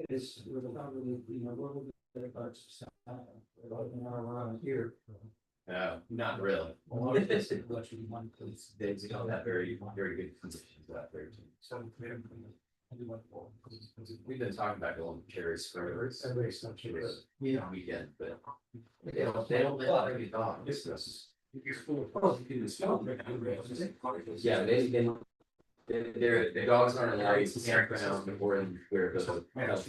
It's not really, little bit around here. No, not really. Days ago, that very good conditions that there. We've been talking about going to cherries for weekend, but they don't let me dog. Yeah, the dogs aren't allowed to campground or in where it goes. So kind of.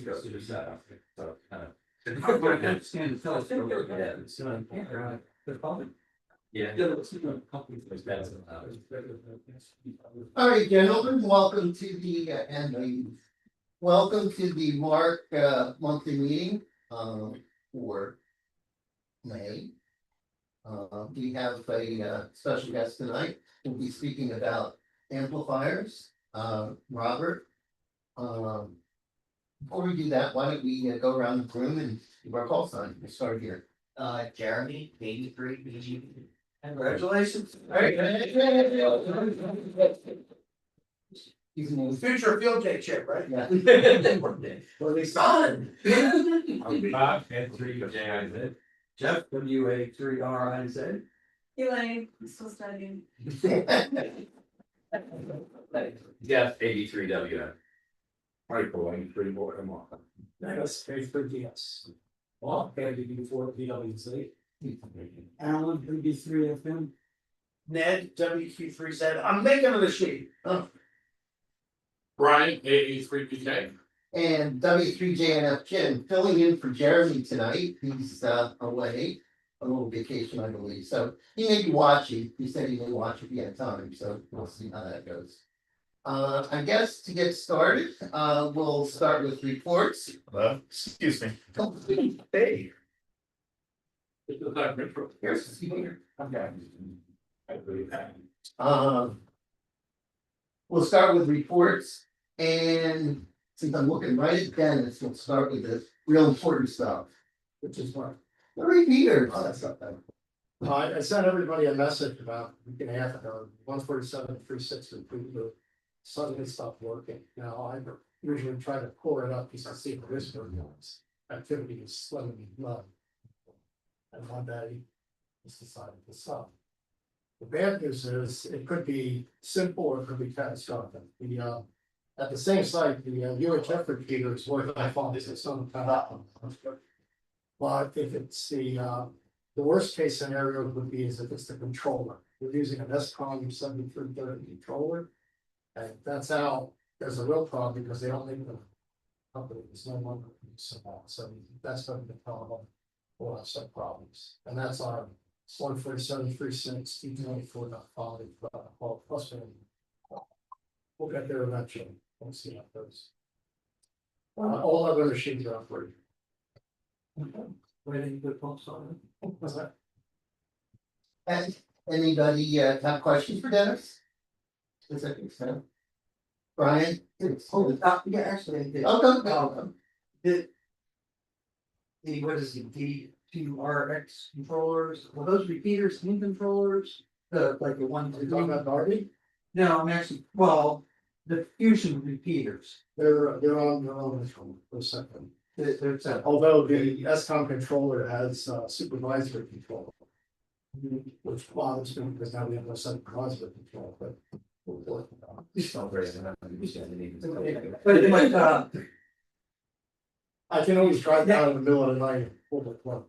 Yeah. All right, gentlemen, welcome to the MARC monthly meeting for May. We have a special guest tonight. We'll be speaking about amplifiers. Robert. Before we do that, why don't we go around the room and give our call sign? We'll start here. Jeremy, 83 BG. Congratulations. He's in the Future field day chip, right? Yeah. Well, they saw it. Bob, N3, Jeff, WA3RIZ. Elaine, I'm still studying. Yeah, 83 WM. Michael, I'm more come on. That's for DS. Well, can I give you for PWC? Alan, PB3 FM. Ned, WQ3Z. I'm making it a sheet. Brian, AE3PK. And W3JNF Jim filling in for Jeremy tonight. He's away on a little vacation, I believe. So he may be watching. He said he may watch if he had time. So we'll see how that goes. I guess to get started, we'll start with reports. Excuse me. Hey, Okay. here's the speaker. Okay. We'll start with reports, and since I'm looking right at Dennis, we'll start with the real important stuff, which is what the repeaters. Oh, that's not bad. I sent everybody a message about a week and a half ago, 147.36 repeater suddenly stopped working. Now I usually try to pull it up just to see if there is activity is swimming in blood. And one day, just decided to stop. The bad news is it could be simple or it could be catastrophic. At the same site, the UHF repeater is working. I found this is some kind of. But if it's the worst case scenario would be is if it's the controller. We're using an SCOM 7330 controller. And that's out, there's a real problem because they don't make the company, there's no longer so that's going to be a problem. We'll have some problems, and that's our 147.36 T24.5 plus. We'll get there eventually. We'll see how it goes. All other machines are operating. Waiting for pumps on it. What's that? And anybody have questions for Dennis? Specific stuff. Brian? Yeah, actually, I did. Okay. What is the D2RX controllers? Well, those repeaters in controllers, like the ones You talking about Darby? No, I'm actually, well, the fusion repeaters. They're on this one for a second. There's a. Although the SCOM controller has supervisory control. Which bothers me because now we have no supervisory control, but. It's not very But I can always drive down in the middle of the night and pull the plug.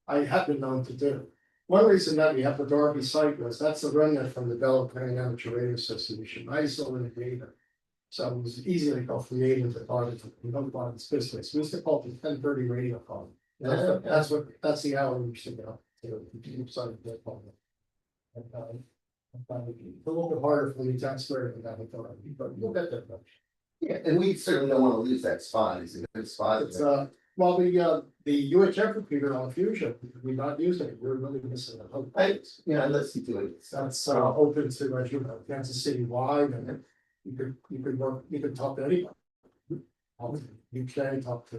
I have been known to do. One reason that we have the Darby site was that's a remnant from the Bell Planning Amateur Radio Association. I used to live in Ada. So it was easy to go from Ada to Darby to the business. We used to call it the 10:30 radio phone. That's the hour we used to go to the site of the phone. It's a little bit harder for the town square than that, but you'll get there. Yeah, and we certainly don't want to lose that spot. It's a good spot. It's well, the UHF repeater on Fusion, we're not using it, we're really missing it. Let's do it. That's open to, as you know, Kansas City wide, and you could talk to anybody. UK, talk to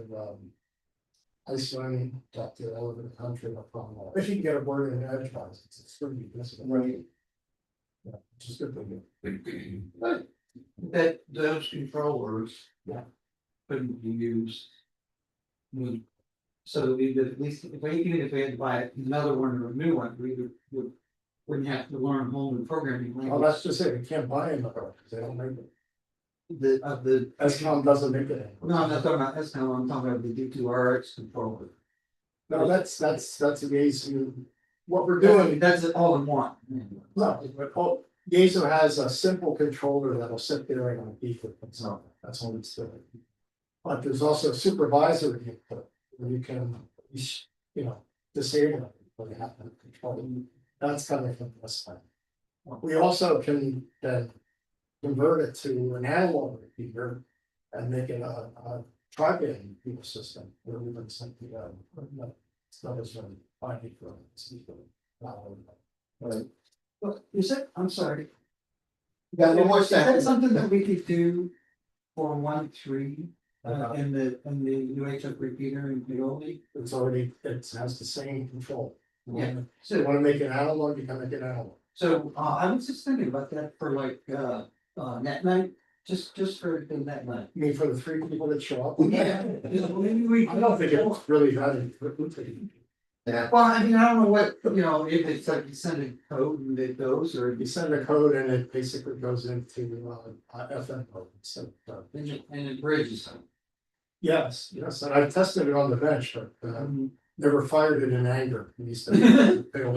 ice swimming, got to all over the country, no problem. If you can get a word in advertising, it's pretty visible. Right. Yeah, which is good for you. That those controllers. Yeah. Couldn't be used. So we would at least, if we, even if we had to buy another one or a new one, we wouldn't have to learn a whole new programming Well, language. that's just it, you can't buy another one, because they don't make it. The. SCOM doesn't make it. No, I'm not talking about SCOM, I'm talking about the D2RX controller. No, that's the ASU, what we're doing, That's it all in one. no, but Yazo has a simple controller that'll sit there and beef it, that's all it's doing. But there's also supervisory input, where you can, you know, disable it, when you have to control it. That's coming from this thing. We also can then convert it to an analog repeater and make it a tri-band repeater system, where we can simply, it's not as really finding for Right. Well, is it, I'm sorry. You got one more Is that second. something that we could do for 1.3 in the UHF repeater in Paoli? It's already, it has the same control. Yeah. So you wanna make it analog, you can make it analog. So I was just thinking about that for like net night, just for the net night. I mean, for the 3 people that show up. Yeah. Maybe we. I don't think it's really that important. Yeah, Well, I mean, I don't know what, you know, if it's like you send a code and it goes, or You send a code and it basically goes into FM mode, so. and it bridges them. Yes, and I tested it on the bench, but never fired it in anger. It used to fail.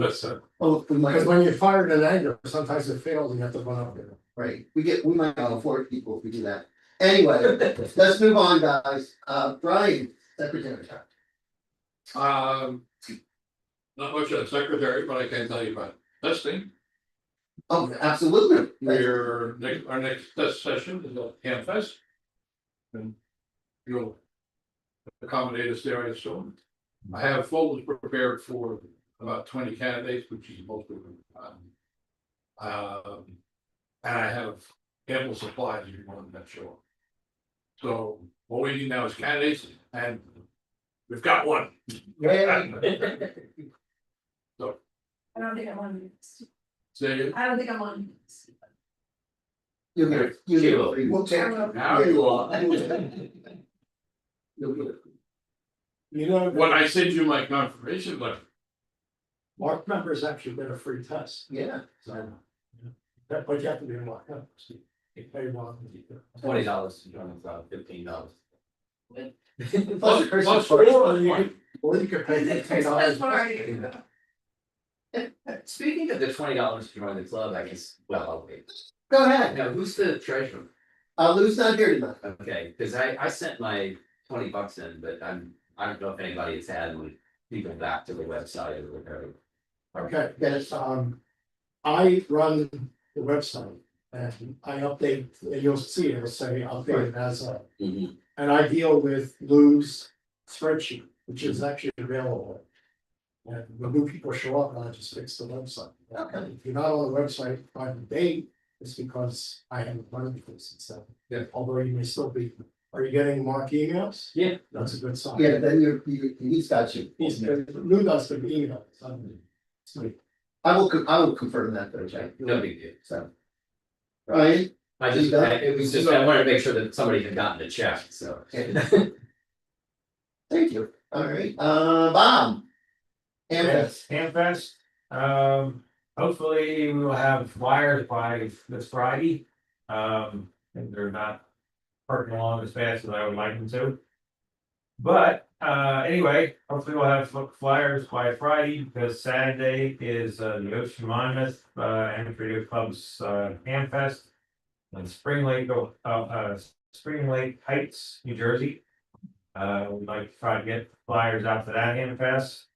oh, we Because might, when you fire it in anger, sometimes it fails and you have to run up there. right, we might have 4 people if we do that. Anyway, let's move on, guys, Brian, secretary. Not much of a secretary, but I can tell you about testing. Oh, absolutely. Our next test session is at Campfest. And you'll accommodate us there, I assume. I have folders prepared for about 20 candidates, which is most of them. And I have ample supplies if you want that show. So what we need now is candidates, and we've got one. I don't think I'm on. Say it. I don't think I'm on. You'll get it, you'll get it. We'll take. Now you are. You'll get it. You know, When I send you my confirmation letter, MARC members actually get a free test. Yeah. So, but you have to be in MARC members. You pay one. $20 to join the club, $15. plus Or you could pay That's $10. already. Speaking of the $20 to join the club, I guess, well, I'll wait. Go ahead, Now, who's the treasurer? Lou's not here tonight. Okay, because I sent my $20 in, but I don't know if anybody has had people back to the website or whatever. Okay, yes, I run the website and I update, and you'll see it'll say updated as of. Mhm. And I deal with Lou's spreadsheet, which is actually available. And when new people show up, I just fix the website. Okay. If you're not on the website by the date, it's because I haven't run it since so. Yeah. Although you may still be, are you getting MARC emails? Yeah. That's a good sign. Yeah, then he's got you. Lou does the emails. Sweet. I will confirm that though, Jack. No big deal. So. Brian, It was just, I wanted to make sure that somebody had gotten a check, so. thank you. All right, Bob. Yes, Campfest, hopefully we will have flyers by this Friday. And they're not parking along as fast as I would like them to. But, anyway, hopefully we'll have flyers by Friday, because Saturday is, the Ocean Monmouth, Amateur Club's, Campfest. In Spring Lake Heights, New Jersey. We'd like to try to get flyers out to that Campfest.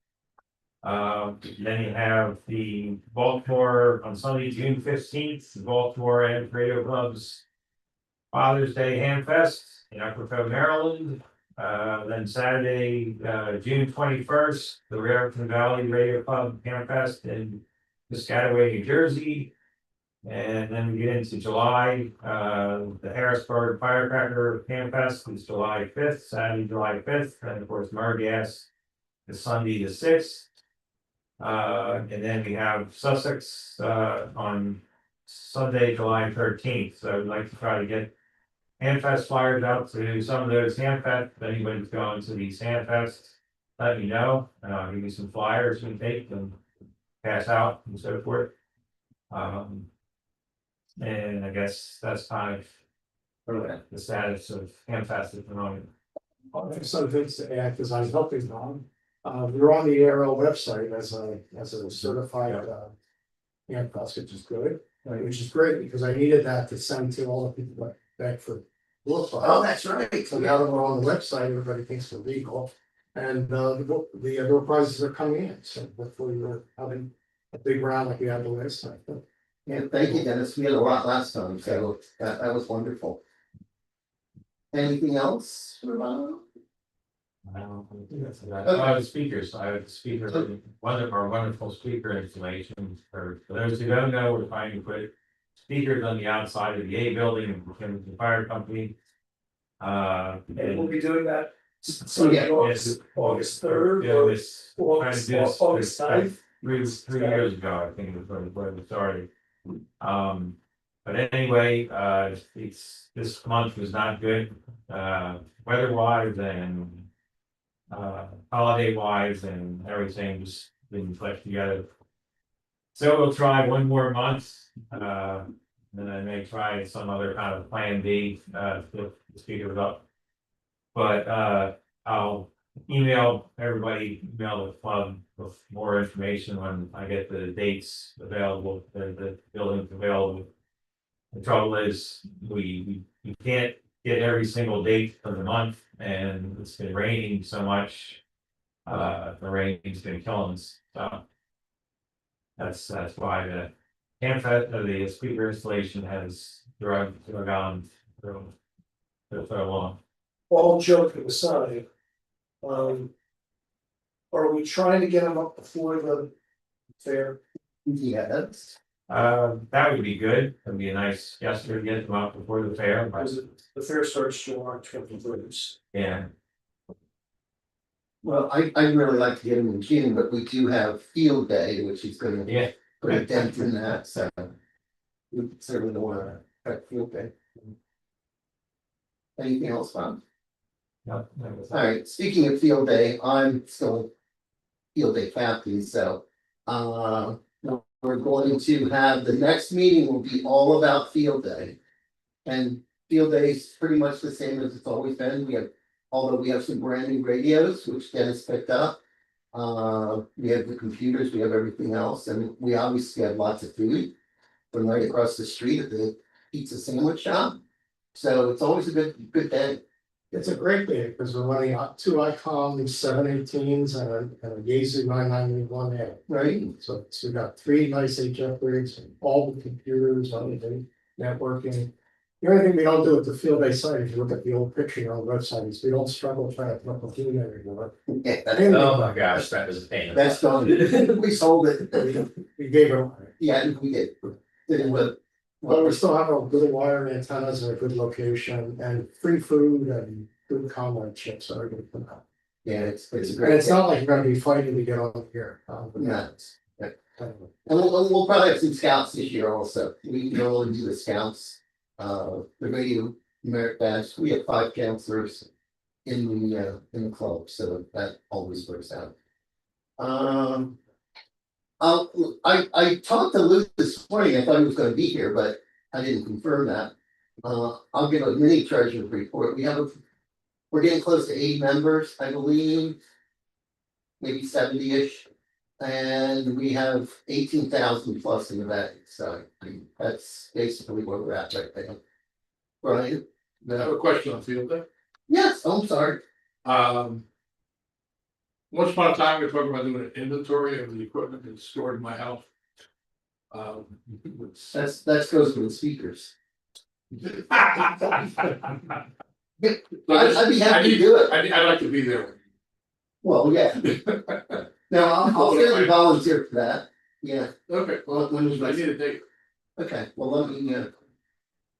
Then you have the Baltimore on Sunday, June 15th, the Baltimore and Radio Club's Father's Day Hamfest in Aquafo, Maryland. Then Saturday, June 21st, the Raritan Valley Radio Club Hamfest in Piscataway, New Jersey. And then we get into July, the Harrisburg Firecracker Hamfest is July 5th, Saturday, July 5th, and of course, Margas is Sunday the 6th. And then we have Sussex, on Sunday, July 13th, so I'd like to try to get Handfest flyers out to some of those Handfest, if anybody's going to these Handfests, let me know, give me some flyers and take and pass out and so forth. And I guess that's kind of the status of Handfest at the moment. I have some things to add, because I was helping them. We're on the ARL website as a certified, handcuffs, which is good, which is great, because I needed that to send to all the people back for. Oh, that's right. So now that we're on the website, everybody thinks we're legal, and the door prizes are coming in, so hopefully we're having a big round like we had the last time. Yeah, thank you, Dennis. We had a lot last time, so that was wonderful. Anything else? The speakers, I have the speaker, one of our wonderful speaker installations, for those who don't know, we're trying to put speakers on the outside of the A building and the fire company. And we'll be doing that. So, yeah. August 3rd. Yeah, this, trying to do this August 9th. three years ago, I think it was when we started. But anyway, this month was not good, weather wise and holiday wise, and everything just didn't click together. So we'll try one more month, and I may try some other kind of plan B, if the speaker is up. But I'll email the club with more information when I get the dates available, the buildings available. The trouble is, we can't get every single date for the month, and it's been raining so much. The rain's been killing us, so. That's why the the speaker installation has drug on for so long. All joking aside, are we trying to get them up before the fair? Yes. That would be good. It'd be a nice gesture to get them up before the fair, but Because the fair starts July 23rd. yeah. Well, I'd really like to get them in June, but we do have field day, which is gonna Yeah. put a dent in that, so. We certainly don't wanna cut field day. Anything else, Bob? No, that was- All right, speaking of field day, I'm still field day captain, so. We're going to have, the next meeting will be all about field day. And field day is pretty much the same as it's always been. Although we have some brand new radios, which Dennis picked up. We have the computers, we have everything else, and we obviously have lots of food. From right across the street at the pizza sandwich shop. So it's always a good day. It's a great day, because we're running out 2 ICOM 718s and a Yaesu 9981A. Right? So we got 3 nice HF rigs and all the computers, everything, networking. The only thing we don't do at the field day site, if you look at the old picture on the website, is we don't struggle trying to put up a team anymore. Yeah, Oh my gosh, that was a pain. that's gone. We sold it. We gave it, Yeah, we did. Did it with. but we still have a good wire and antennas in a good location and free food and good combo chips. So we're gonna put out. Yeah, it's a And great. it's not like you're gonna be fighting to get on here. No. And we'll probably have some scouts this year also. We normally do the scouts. The radio merit badge, we have 5 counselors in the club, so that always works out. I talked to Luke this morning. I thought he was gonna be here, but I didn't confirm that. I'll give a mini treasure report. We're getting close to 8 members, I believe. Maybe 70-ish. And we have 18,000 plus in the bank, so that's basically where we're at right now. Brian? I have a question on field day. Yes, I'm sorry. Once upon a time, we were talking about doing an inventory of the equipment that's stored in my house. That goes with the speakers. I'd be happy to do it. I'd like to be there. Well, yeah. No, I'll certainly volunteer for that. Yeah. Okay, Well, when was I my, need a date. okay, well, let me,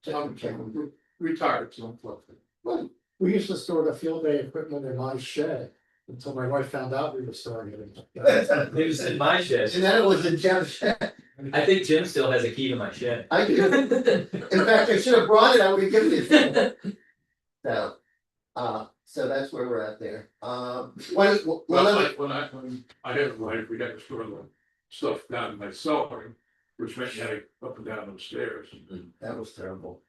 check. I'm retired, so I'm flexible. We used to store the field day equipment in my shed. until my wife found out we were storing it. It was in my shed. And then it was in Jim's shed. I think Jim still has a key to my shed. I do. In fact, I should have brought it, I would have given it to you. So that's where we're at there. One Well, other, like when I had a wife, we had to store the stuff down in my cellar, which meant you had to go up and down those stairs. that was terrible.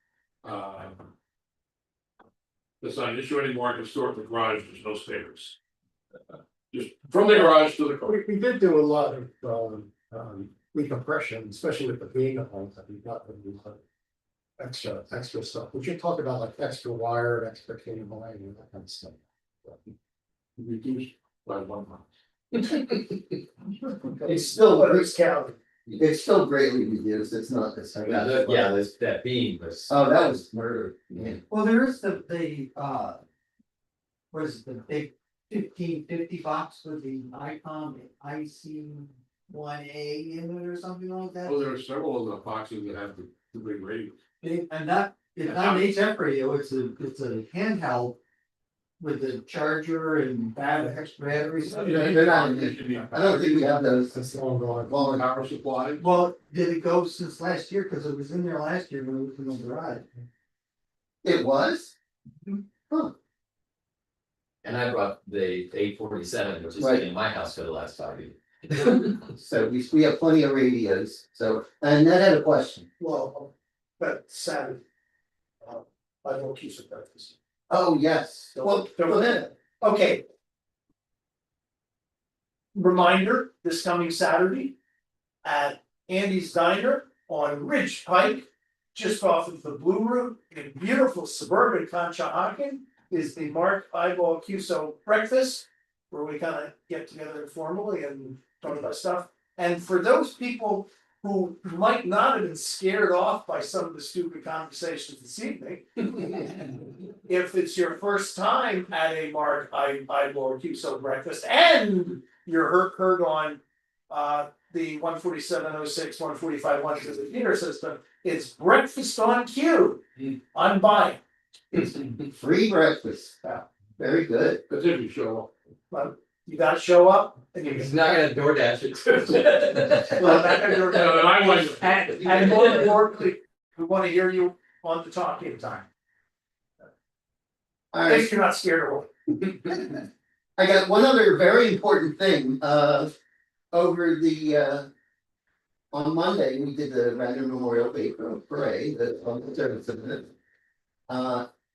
That's not an issue anymore, I can store it in the garage, there's no stairs. Just from the garage to the car. We did do a lot of recompression, especially with the being homes that we got with extra stuff. We should talk about like extra wire, extra cable, and that kind of stuff. Reduced by 1 month. It's still, Bruce County. it's still greatly reduced, it's not this. That beam was. Oh, that was murder, man. Well, there is the what is it, the big 1550 box with the icon, IC1A in it or something like that. Oh, there are several of the boxes that have the big radio. And that, it's not an HF radio, it's a handheld. With the charger and extra batteries. They're not, I don't think we have those. That's long gone. Well, Power supply. Well, did it go since last year? Cause it was in there last year when it was in the garage. it was? And I brought the 847, which has Right. been in my house for the last 5 years. So we have plenty of radios, so, and Ned had a question. Well, but Saturday. I don't keep some breakfast. Oh, yes, well, go ahead. Okay. Reminder, this coming Saturday at Andy's Diner on Ridge Pike, just off of the Blue Route in beautiful suburban Conshohocken, is the MARC Eyeball QSO breakfast, where we kind of get together informally and talk about stuff. And for those people who might not have been scared off by some of the stupid conversations this evening, if it's your first time at a MARC Eyeball QSO breakfast and you're heard on the 14706, 145 to the theater system, it's breakfast on cue. I'm buying. Free breakfast, very good. That's if you show But you gotta show up and you He's not gonna DoorDash it. Well, that- up. And I went, and more importantly, we wanna hear you on the talking time. All In right, case you're not scared of I got one other very important thing, over the, on Monday, we did the Radnor Memorial Day Parade, on the service of it.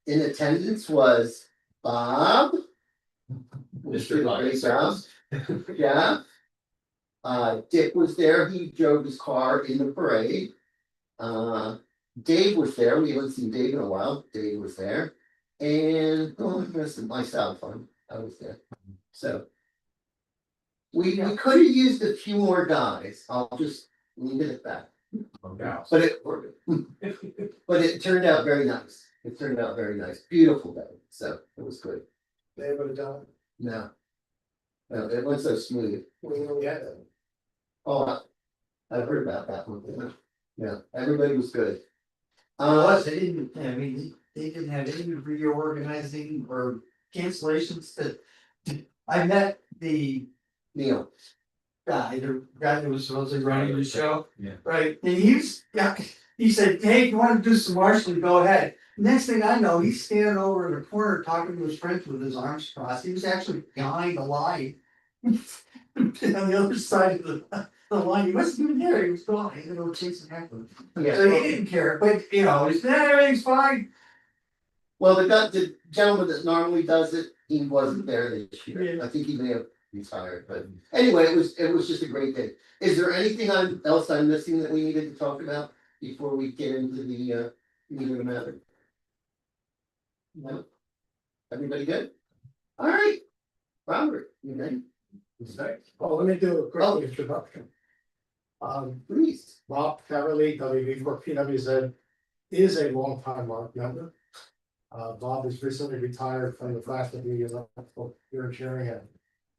In attendance was Bob. Mr. Did a great job. Yeah. Dick was there, he drove his car in the parade. Dave was there, we haven't seen Dave in a while, Dave was there. And, my cell phone, I was there, so. We could have used a few more guys, I'll just leave it at that. But it turned out very nice, beautiful day, so it was good, They would have done. no. No, it went so smooth. We had it. Oh, I heard about that one. Yeah, everybody was good. They didn't, I mean, they didn't have any reorganizing or cancellations that. I met the Neil, the guy that was supposedly running the show. Yeah. Right, and he said, hey, if you wanna do some marshalling, go ahead. Next thing I know, he's standing over in the corner talking to his friends with his arms crossed, he was actually behind the line. On the other side of the line, he wasn't even there, he was going, you know, chasing after him. So he didn't care, but you know, he said, everything's fine. well, the gentleman that normally does it, he wasn't there this year, Yeah. I think he may have retired, but anyway, it was just a great day. Is there anything else I'm missing that we needed to talk about before we get into the meat of the matter? No? Everybody good? All right, Robert, you ready? Well, let me do a Oh. quick introduction. Please. Bob Caverly, WV4PWZ, is a longtime MARC member. Bob is recently retired from the faculty of here in Sharon.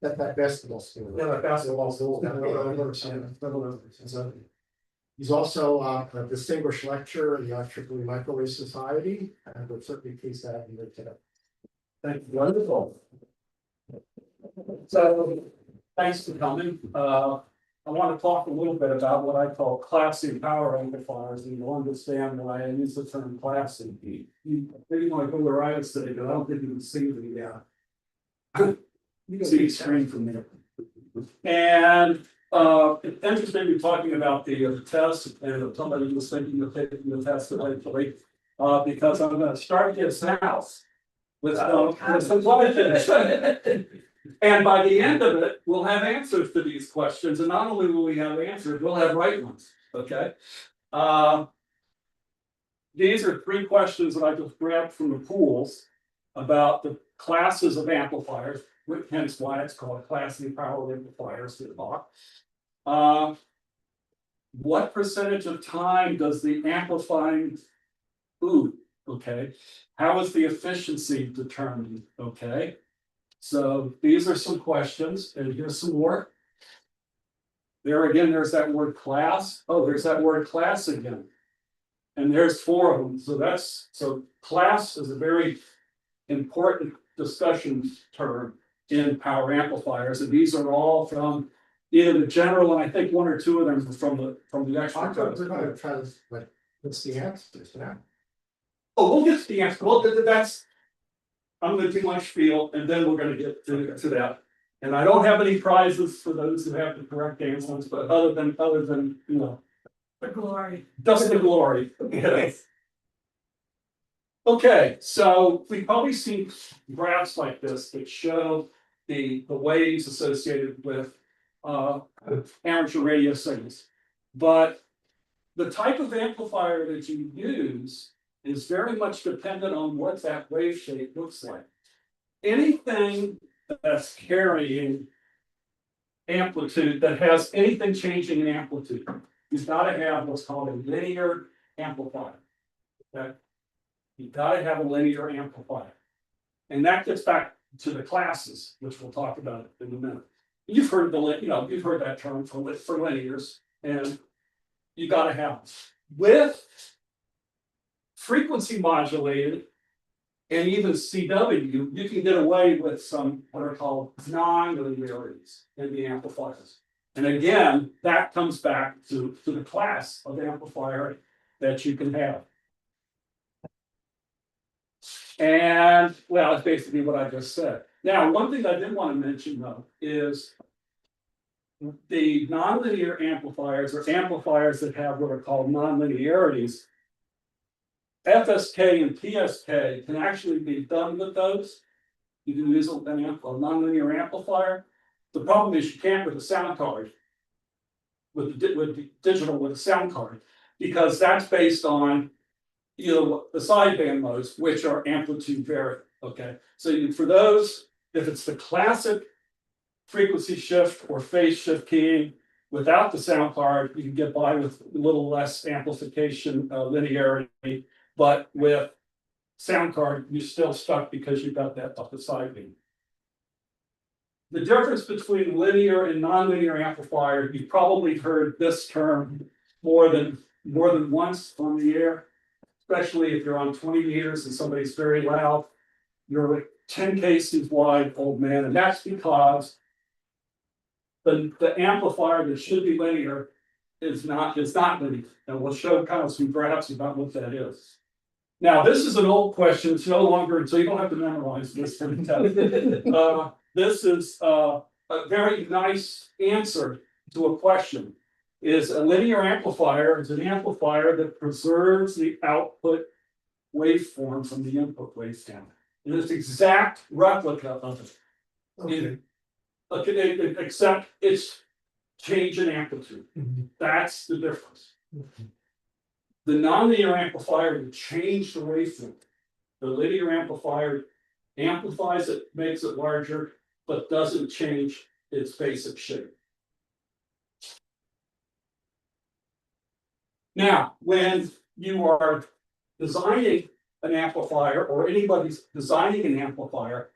That basketball school. Yeah, that basketball school. So, he's also a distinguished lecturer in the IEEE Microwave Society, and we're certainly pleased to have him here today. Thank you. Wonderful. So, thanks for coming. I want to talk a little bit about what I call classy power amplifiers, and you'll understand why I use the term classy. You maybe want to go where I was today, but I don't think you can see the, you can see the screen from there. And, it's interesting you're talking about the test, and somebody was thinking of taking the test eventually. Because I'm gonna start this house with some questions. And by the end of it, we'll have answers to these questions, and not only will we have answers, we'll have right ones, okay? These are 3 questions that I just grabbed from the pools about the classes of amplifiers, hence why it's called classy power amplifiers to talk. What percentage of time does the amplifying okay? How is the efficiency determined? Okay. So these are some questions, and here's some more. There again, there's that word class. Oh, there's that word class again. And there's 4 of them. So class is a very important discussion term in power amplifiers, and these are all from either the general, and I think 1 or 2 of them are from the extra. I'm gonna try this, but what's the answers now? Oh, we'll get to the answer. Well, that's. I'm gonna do my spiel and then we're gonna get to that. And I don't have any prizes for those who have the correct answers, but other than, you know. The glory. Just the glory. Yes. Okay, so we've probably seen graphs like this that show the waves associated with amateur radio signals. But the type of amplifier that you use is very much dependent on what that wave shape looks like. Anything that's carrying amplitude, that has anything changing in amplitude, you've got to have what's called a linear amplifier. Okay? You've got to have a linear amplifier. And that gets back to the classes, which we'll talk about in a minute. You've heard you've heard that term for linears, and you got to have them. With frequency modulated and even CW, you can get away with some what are called non-linearities in the amplifiers. And again, that comes back to the class of amplifier that you can have. And well, it's basically what I just said. Now, one thing I did want to mention though is the nonlinear amplifiers, or amplifiers that have what are called nonlinearities. FSK and PSK can actually be done with those. You can use a nonlinear amplifier. The problem is you can't with a sound card, with digital with a sound card, because that's based on the sideband modes, which are amplitude variant. Okay, so for those, if it's the classic frequency shift or phase shift keying without the sound card, you can get by with a little less amplification linearity. But with sound card, you're still stuck because you've got that up the side beam. The difference between linear and nonlinear amplifier, you've probably heard this term more than once on the air, especially if you're on 20 meters and somebody's very loud. You're like 10 cases wide, old man, and that's because the amplifier that should be linear is not linear. And we'll show kind of some graphs about what that is. Now, this is an old question. It's no longer, so you don't have to memorize this for the test. This is a very nice answer to a question. Is a linear amplifier is an amplifier that preserves the output waveform from the input waveform. And it's exact replica of it. Okay. Except it's change in amplitude. That's the difference. The nonlinear amplifier will change the waveform. The linear amplifier amplifies it, makes it larger, but doesn't change its basic shape. Now, when you are designing an amplifier, or anybody's designing an amplifier,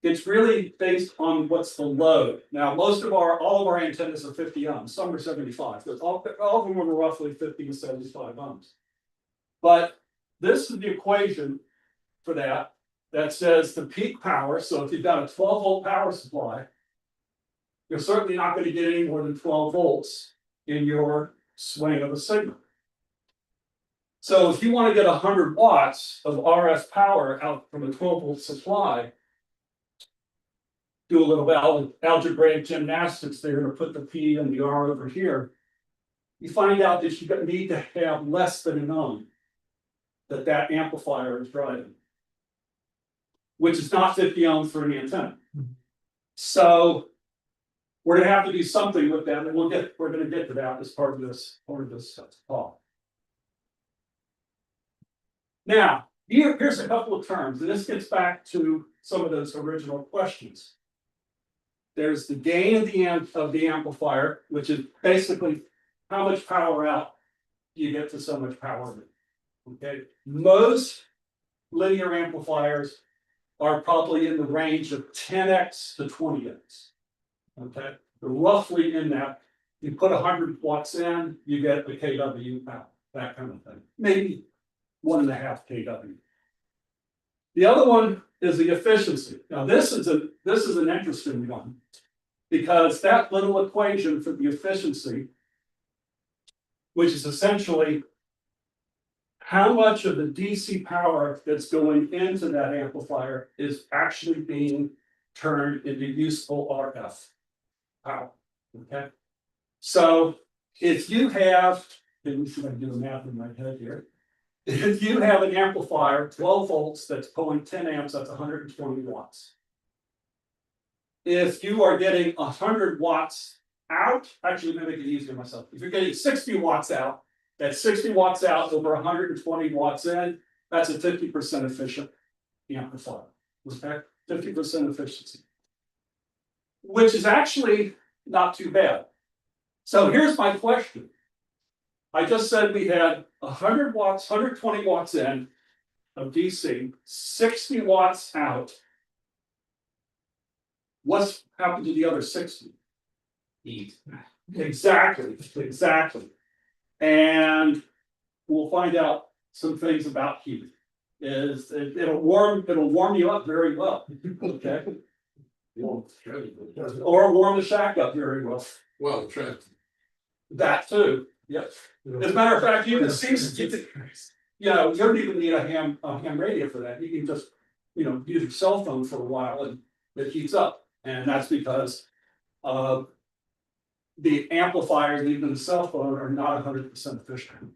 it's really based on what's the load. Now, all of our antennas are 50 ohms, some are 75, because all of them are roughly 50 to 75 ohms. But this is the equation for that. that says the peak power, so if you've got a 12-volt power supply. You're certainly not going to get any more than 12 volts in your swing of a signal. So if you want to get 100 watts of RF power out from a 12-volt supply, do a little algebraic gymnastics there to put the P and the R over here. You find out that you need to have less than an ohm that amplifier is driving, which is not 50 ohms for an antenna. So we're going to have to do something with that, and we're going to get to that as part of this talk. Now, here's a couple of terms, and this gets back to some of those original questions. There's the gain of the amplifier, which is basically how much power out you get to so much power in. Okay, most linear amplifiers are probably in the range of 10x to 20x. Okay, they're roughly in that. You put 100 watts in, you get a kW out, that kind of thing. Maybe 1.5 kW. The other one is the efficiency. Now this is an interesting one, because that little equation for the efficiency, which is essentially how much of the DC power that's going into that amplifier is actually being turned into useful RF power. Okay, so if you have, let me see if I can do the math in my head here. If you have an amplifier, 12 volts, that's pulling 10 amps, that's 120 watts. If you are getting 100 watts out, actually, let me make it easier myself. If you're getting 60 watts out, that's 60 watts out over 120 watts in, that's a 50% efficient amplifier. Okay, 50% efficiency, which is actually not too bad. So here's my question. I just said we had 100 watts, 120 watts in of DC, 60 watts out. What's happened to the other 60? Heat. Exactly. And we'll find out some things about heat. It'll warm you up very well. Okay. Or warm the shack up very well. Well, trend. That too. Yes. As a matter of fact, you don't even need a ham radio for that. You can just, use your cell phone for a while and it heats up. And that's because the amplifiers, even the cell phone, are not 100% efficient.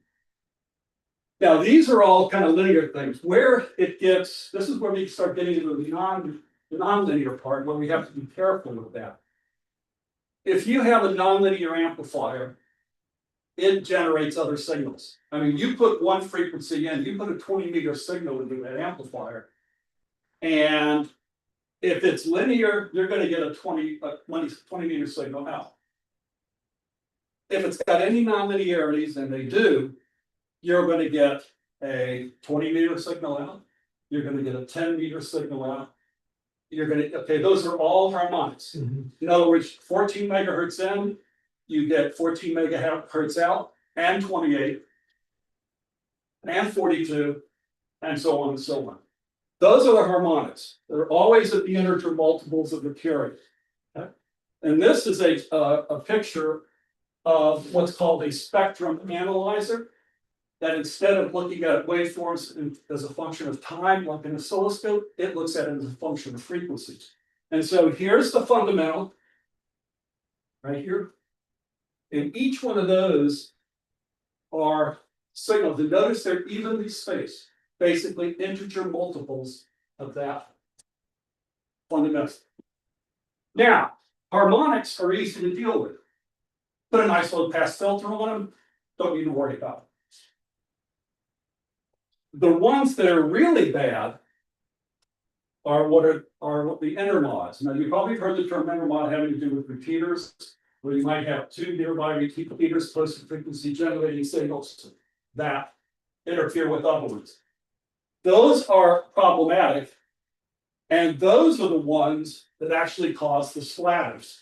Now, these are all kind of linear things. This is where we start getting into the non-linear part, where we have to be careful with that. If you have a nonlinear amplifier, it generates other signals. I mean, you put one frequency in, you put a 20-meter signal into that amplifier, and if it's linear, you're going to get a 20-meter signal out. If it's got any nonlinearities, and they do, you're going to get a 20-meter signal out. You're going to get a 10-meter signal out. Those are all harmonics. In other words, 14 megahertz in, you get 14 megahertz out, and 28, and 42, and so on and so on. Those are the harmonics. They're always at the integer multiples of the carrier. Okay? And this is a picture of what's called a spectrum analyzer, that instead of looking at waveforms as a function of time, like an oscilloscope, it looks at it as a function of frequencies. And so here's the fundamental, right here. And each one of those are signals. And notice they're evenly spaced, basically integer multiples of that fundamental. Now, harmonics are easy to deal with. Put a nice low pass filter on them, don't need to worry about it. The ones that are really bad are what the intermods. Now, you've probably heard the term intermod having to do with repeaters, where you might have two nearby repeaters close to frequency generating signals that interfere with other ones. Those are problematic, and those are the ones that actually cause the splatters.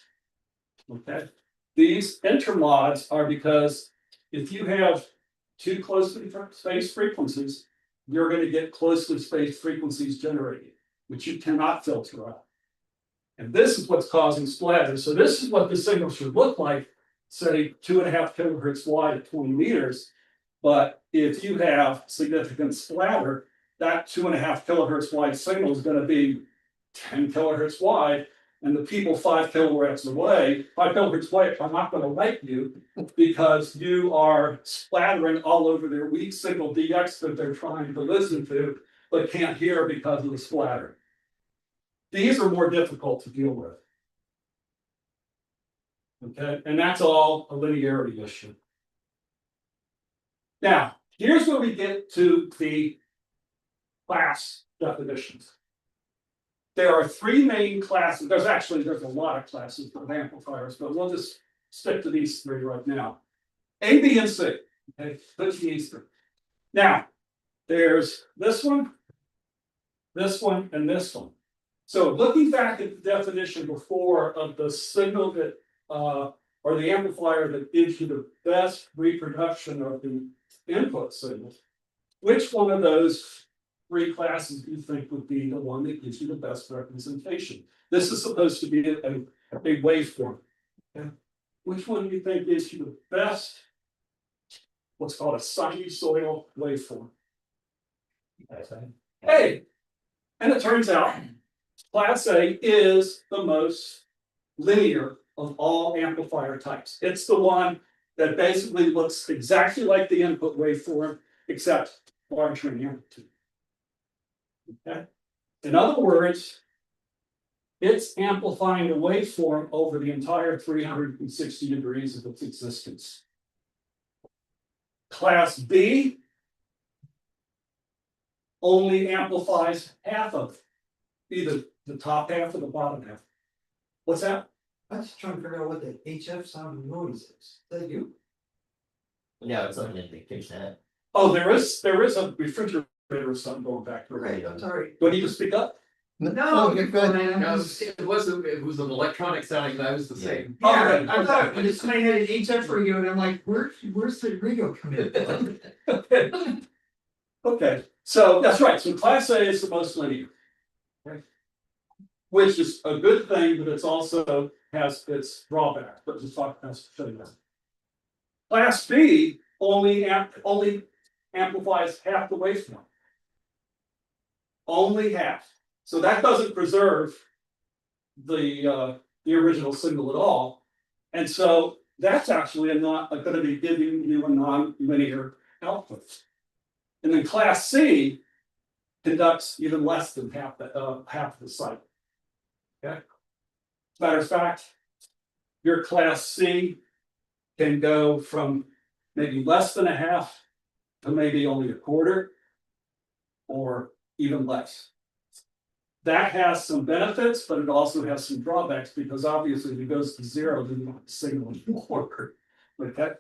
Okay, these intermods are because if you have two closely spaced frequencies, you're going to get closely spaced frequencies generated. which you cannot filter out. And this is what's causing splatter. So this is what the signal should look like, say 2.5 kilohertz wide at 20 meters. But if you have significant splatter, that 2.5 kilohertz wide signal is going to be 10 kilohertz wide. And the people 5 kilohertz away are not going to like you because you are splattering all over their weak signal DX that they're trying to listen to, but can't hear because of the splatter. These are more difficult to deal with. Okay, and that's all a linearity issue. Now, here's where we get to the class definitions. There are three main classes. There's a lot of classes of amplifiers, but we'll just stick to these three right now. A, B, and C. Okay, those are these three. Now, there's this one, and this one. So looking back at the definition before of the signal that or the amplifier that gives you the best reproduction of the input signal, which one of those three classes do you think would be the one that gives you the best representation? This is supposed to be a waveform. Okay? Which one do you think gives you the best, what's called a sinusoidal waveform? A. And it turns out Class A is the most linear of all amplifier types. It's the one that basically looks exactly like the input waveform, except larger in amplitude. Okay. In other words, it's amplifying the waveform over the entire 360 degrees of its existence. Class B only amplifies half of either the top half or the bottom half. What's that? I'm just trying to figure out what the HF sound noise is. Is that you? No, it's something that they fix that. Oh, there is a refrigerator or something going back to Right, I'm sorry. Do I need to speak up? No, you're good. No, it was an electronic sounding, that was the same. Yeah, I thought when it's playing had an HF radio, and I'm like, where's the radio coming from? Okay, so that's right. So Class A is the most linear. Okay. Which is a good thing, but it's also has its drawbacks. But just talk about that. Class B only amplifies half the waveform. Only half. So that doesn't preserve the original signal at all. And so that's actually going to be giving you a non-linear output. And then Class C conducts even less than half the cycle. Okay. Matter of fact, your Class C can go from maybe less than a half to maybe only a quarter or even less. That has some benefits, but it also has some drawbacks because obviously if it goes to zero, then you want the signal forward. Okay.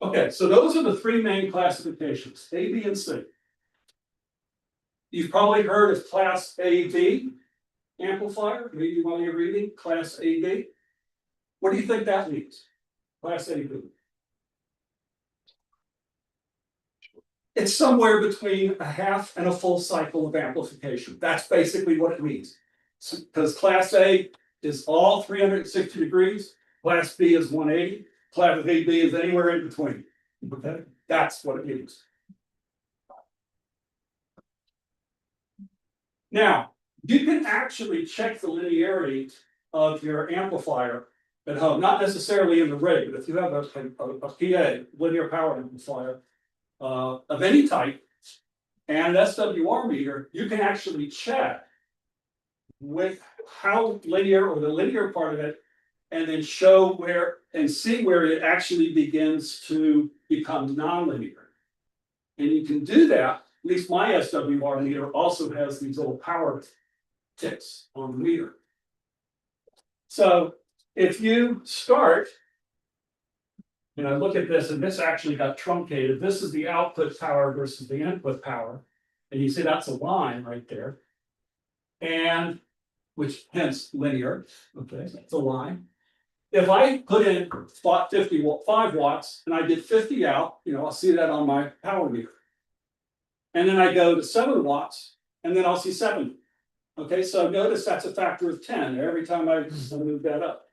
Okay, so those are the three main classifications, A, B, and C. You've probably heard of Class AB amplifier, maybe while you're reading, Class AB. What do you think that means? Class AB. It's somewhere between a half and a full cycle of amplification. That's basically what it means. Because Class A is all 360 degrees, Class B is 180, Class AB is anywhere in between. Okay, that's what it means. Now, you can actually check the linearity of your amplifier at home, not necessarily in the rig, but if you have a PA, linear power amplifier, of any type, and an SWR meter, you can actually check with how linear or the linear part of it, and then show where and see where it actually begins to become nonlinear. And you can do that, at least my SWR meter also has these little power ticks on the meter. So if you start, look at this, and this actually got truncated. This is the output power versus the input power. And you see that's a line right there. And which hence linear. Okay, it's a line. If I put in 5 watts and I get 50 out, I'll see that on my power meter. And then I go to 7 watts, and then I'll see 7 Okay, so notice that's a factor of 10 every time I move that up.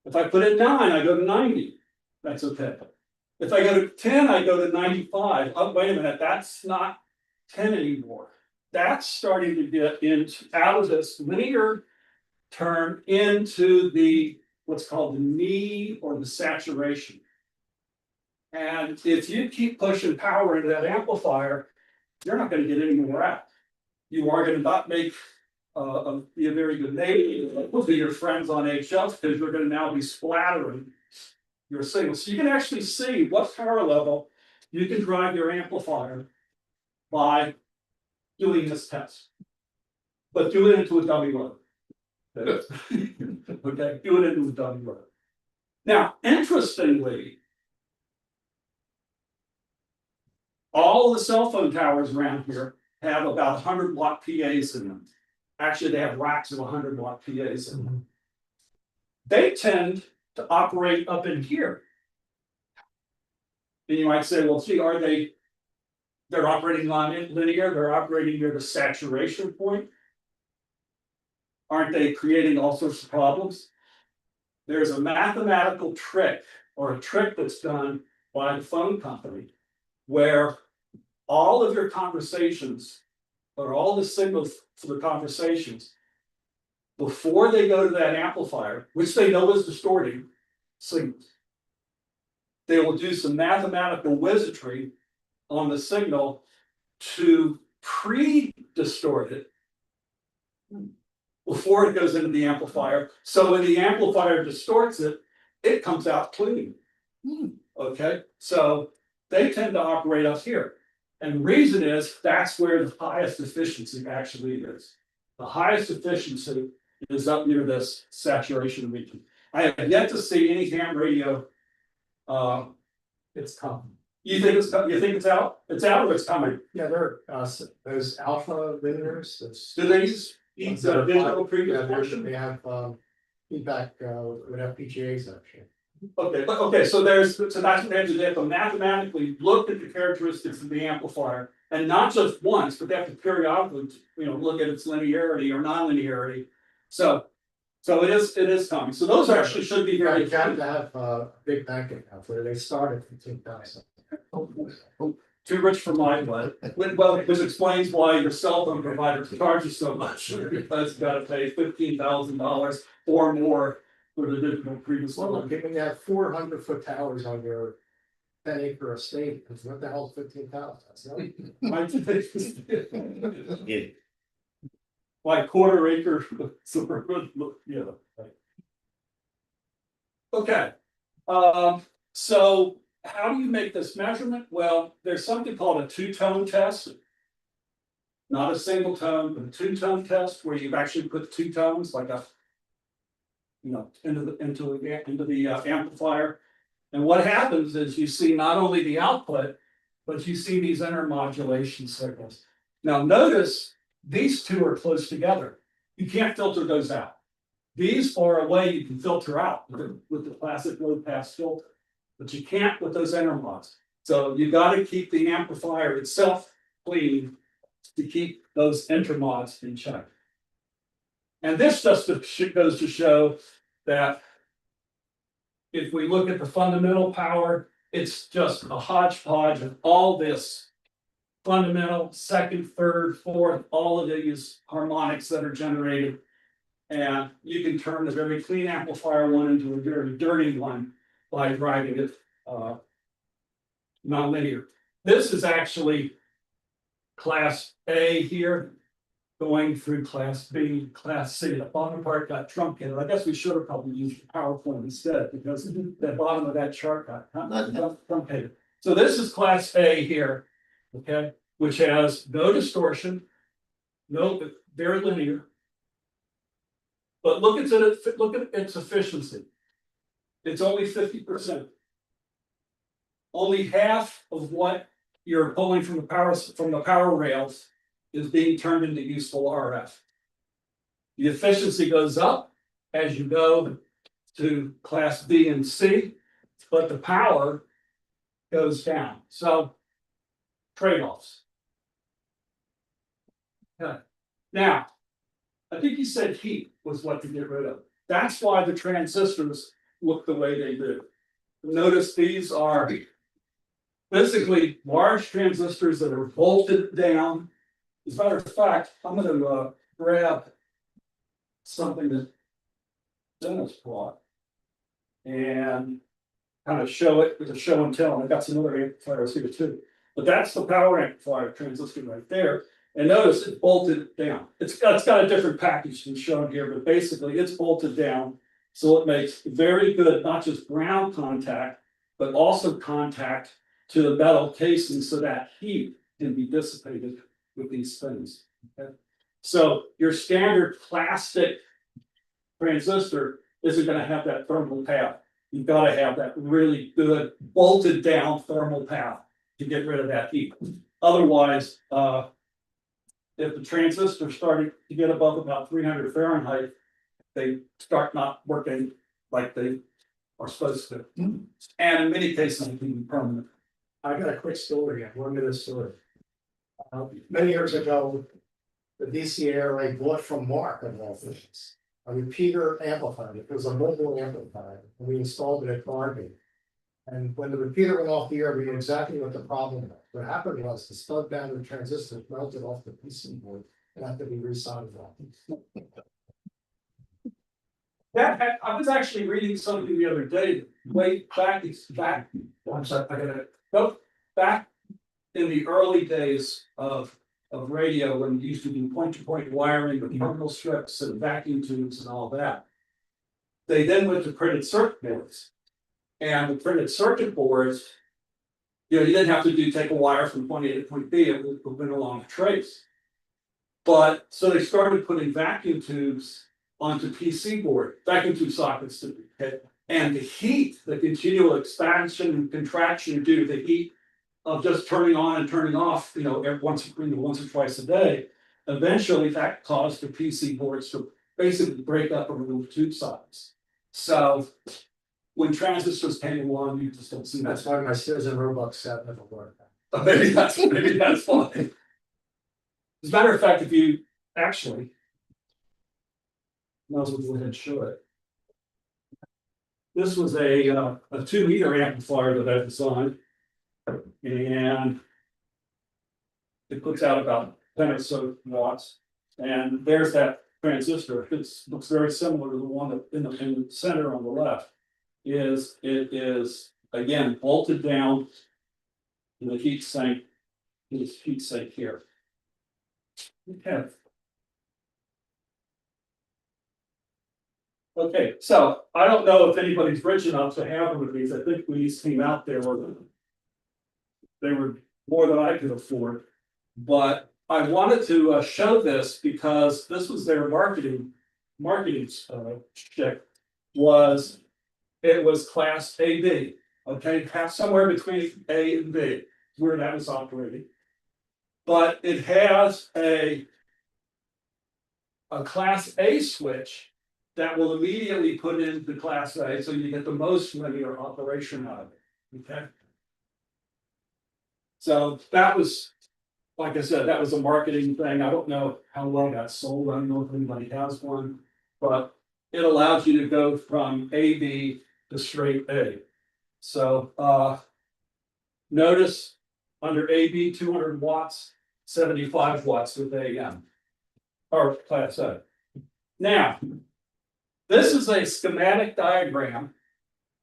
If I put it 9, I go to 90. That's okay. If I go to 10, I go to 95. Oh, wait a minute, that's not 10 anymore. That's starting to get into out of this linear term into the what's called the need or the saturation. And if you keep pushing power into that amplifier, you're not going to get any more out. You are going to not make be a very good neighbor to your friends on HF because you're going to now be splattering your signal. So you can actually see what power level you can drive your amplifier by doing this test. But do it into a dummy load. Okay, do it into a dummy load. Now, interestingly, all the cell phone towers around here have about 100-watt PAs in them. Actually, they have racks of 100-watt PAs in them. They tend to operate up in here. And you might say, well, gee, are they're operating non-linear, they're operating near the saturation point. Aren't they creating all sorts of problems? There's a mathematical trick or a trick that's done by the phone company where all of your conversations or all the signals for the conversations before they go to that amplifier, which they know is distorting signals, they will do some mathematical wizardry on the signal to pre-distort it before it goes into the amplifier. So when the amplifier distorts it, it comes out clean. Okay, so they tend to operate up here. And the reason is that's where the highest efficiency actually is. The highest efficiency is up near this saturation region. I have yet to see any ham radio. It's coming. You think it's you think it's out? It's out or it's coming? Yeah, there are those alpha linears, those. Do they use digital Yeah, pre-distortion? they have feedback with FPGAs actually. Okay, so that's what they have to do. They have to mathematically look at the characteristics of the amplifier, and not just once, but they have to periodically, look at its linearity or non-linearity. So it is coming. So those actually should be Yeah, very. you have to have a big bank account where they started from 2,000. Too rich for my blood. Well, which explains why your cell phone provider charges so much, because you gotta pay $15,000 or more for the digital previous Well, one. look, when you have 400-foot towers on your 10-acre estate, what the hell is 15,000? Like quarter acre suburban, yeah. Okay, so how do you make this measurement? Well, there's something called a two-tone test. Not a single tone, but a two-tone test where you've actually put two tones like into the amplifier. And what happens is you see not only the output, but you see these intermodulation signals. Now notice these two are close together. You can't filter those out. These far away you can filter out with the classic low pass filter, but you can't with those intermods. So you got to keep the amplifier itself clean to keep those intermods in check. And this just goes to show that if we look at the fundamental power, it's just a hodgepodge of all this fundamental, second, third, fourth, all of these harmonics that are generated. And you can turn the very clean amplifier one into a very dirty one by driving it nonlinear. This is actually class A here, going through class B, class C. The bottom part got truncated. I guess we should have probably used PowerPoint instead because the bottom of that chart got truncated. So this is class A here, okay, which has no distortion, no, very linear. But look at its efficiency. It's only 50%. Only half of what you're pulling from the power rails is being turned into useful RF. The efficiency goes up as you go to class B and C, but the power goes down. So trade-offs. Okay. Now, I think he said heat was what to get rid of. That's why the transistors look the way they do. Notice these are basically large transistors that are bolted down. As a matter of fact, I'm gonna grab something that Dennis brought and kind of show it with a show and tell. And I got some other amplifiers here too. But that's the power amplifier transistor right there. And notice it's bolted down. It's got a different package than shown here, but basically it's bolted down. So it makes very good, not just ground contact, but also contact to the metal casing so that heat can be dissipated with these things. Okay? So your standard plastic transistor isn't going to have that thermal path. You've got to have that really good bolted down thermal path to get rid of that heat. Otherwise, if the transistor started to get above about 300 Fahrenheit, they start not working like they are supposed to. And in many cases, it can be permanent. I got a quick story, 1 minute story. Many years ago, the DCARA bought from MARC of all things, a repeater amplifier. It was a mobile amplifier, and we installed it at Barbie. And when the repeater went off the air, we knew exactly what the problem was. What happened was the stud boundary transistor melted off the PC board and had to be resoldered. I was actually reading something the other day, way back, I'm sorry, I gotta go back in the early days of radio, when you used to do point-to-point wiring with terminal strips and vacuum tubes and all that. They then went to printed circuit boards. And the printed circuit boards, you didn't have to take a wire from point A to point B, it went along a trace. But so they started putting vacuum tubes onto PC board, vacuum tube sockets to hit. And the heat, the continual expansion and contraction due to the heat of just turning on and turning off, once or twice a day, eventually that caused the PC boards to basically break up and remove tube sockets. So when transistors came along, you just don't see that. That's why my Sears and Roebuck set never worked. Maybe that's fine. As a matter of fact, if you actually, might as well go ahead and show it. This was a 2 meter amplifier that I designed, and it puts out about 10 or so watts. And there's that transistor. It looks very similar to the one that in the center on the left. It is again bolted down to the heat sink. This heat sink here. Okay. Okay, so I don't know if anybody's rich enough to have one of these. I think when these came out, they were more than I could afford. But I wanted to show this because this was their marketing stick. It was class AB, okay, somewhere between A and B, where that was operating. But it has a class A switch that will immediately put into class A, so you get the most linear operation out of it, okay? So that was, like I said, that was a marketing thing. I don't know how well that sold. I don't know if anybody has one, but it allows you to go from AB to straight A. So notice under AB 200 watts, 75 watts with AM or class A. Now, this is a schematic diagram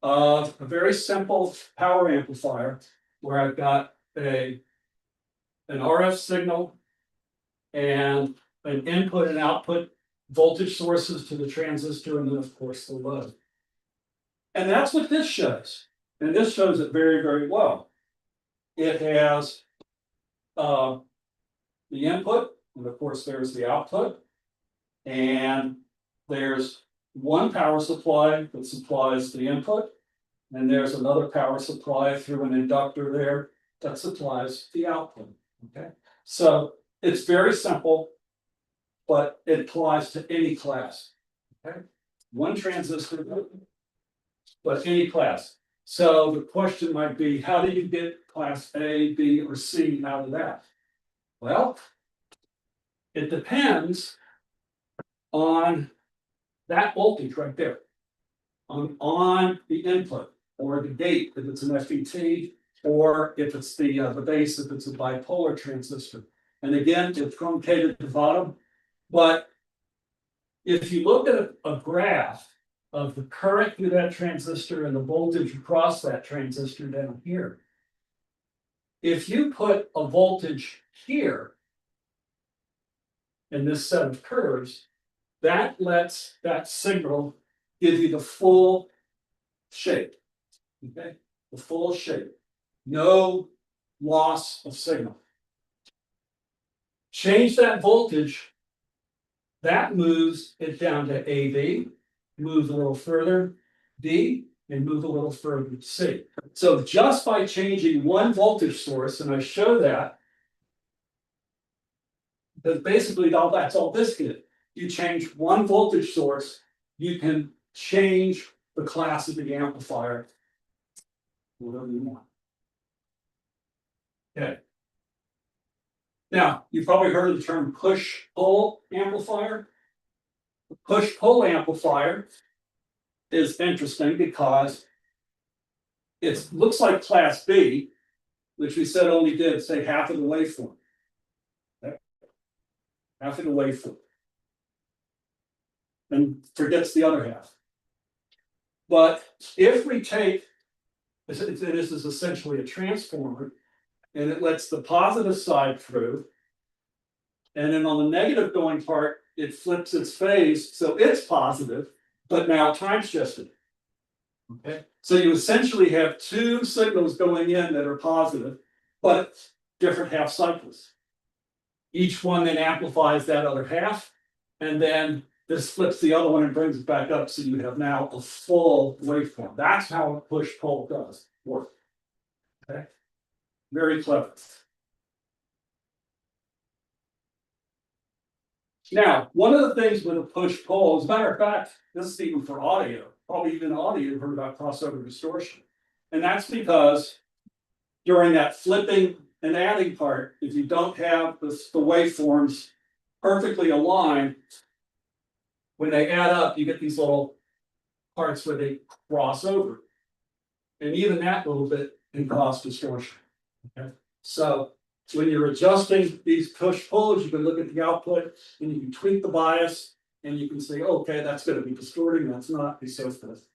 of a very simple power amplifier where I've got an RF signal and an input and output voltage sources to the transistor, and then of course the load. And that's what this shows. And this shows it very, very well. It has the input, and of course there's the output, and there's one power supply that supplies the input, and there's another power supply through an inductor there that supplies the output. Okay, so it's very simple, but it applies to any class. Okay, one transistor, but any class. So the question might be, how do you get class A, B, or C out of that? Well, it depends on that voltage right there. On the input or the gate, if it's an FET, or if it's the base, if it's a bipolar transistor. And again, it's truncated to the bottom, but if you look at a graph of the current through that transistor and the voltage across that transistor down here. If you put a voltage here in this set of curves, that lets that signal give you the full shape. Okay, the full shape. No loss of signal. Change that voltage, that moves it down to AB, moves a little further, D, and move a little further to C. So just by changing one voltage source, and I show that, that basically that's all this did. You change one voltage source, you can change the class of the amplifier, whatever you want. Okay. Now, you've probably heard of the term push-pull amplifier. The push-pull amplifier is interesting because it looks like class B, which we said only did, say, half of the waveform. Okay. Half of the waveform. And forgets the other half. But if we take, this is essentially a transformer, and it lets the positive side through, and then on the negative going part, it flips its phase, so it's positive, but now time shifted. Okay, so you essentially have two signals going in that are positive, but different half cycles. Each one then amplifies that other half, and then this flips the other one and brings it back up, so you have now a full waveform. That's how a push-pull does work. Okay, very clever. Now, one of the things with a push-pull, as a matter of fact, this is even for audio, probably even audio, you've heard about crossover distortion. And that's because during that flipping and adding part, if you don't have the waveforms perfectly aligned, when they add up, you get these little parts where they cross over. And even that little bit can cause distortion. Okay, so when you're adjusting these push-pulls, you can look at the output and you can tweak the bias and you can say, okay, that's going to be distorting, that's not, and so forth.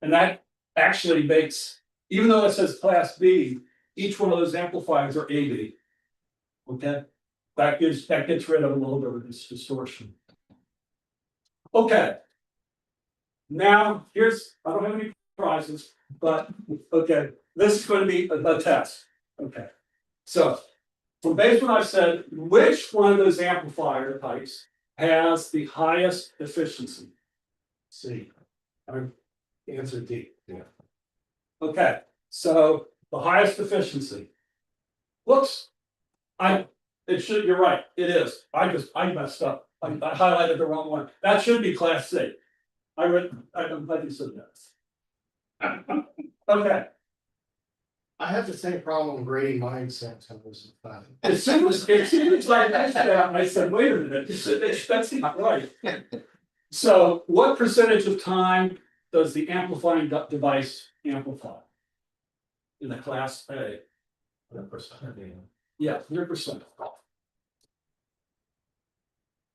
And that actually makes, even though it says class B, each one of those amplifiers are AB. Okay, that gets rid of a little bit of this distortion. Okay. Now here's, I don't have any prizes, but okay, this is going to be a test. Okay, so from based on what I've said, which one of those amplifier types has the highest efficiency? C. Answer D. Yeah. Okay, so the highest efficiency. Whoops, you're right, it is. I messed up. I highlighted the wrong one. That should be class C. I'm glad you said that. Okay. I have the same problem grading mine sometimes. As soon as like I said, wait a minute, that's not right. So what percentage of time does the amplifying device amplify? In the class A? 100%. Yeah, 100%.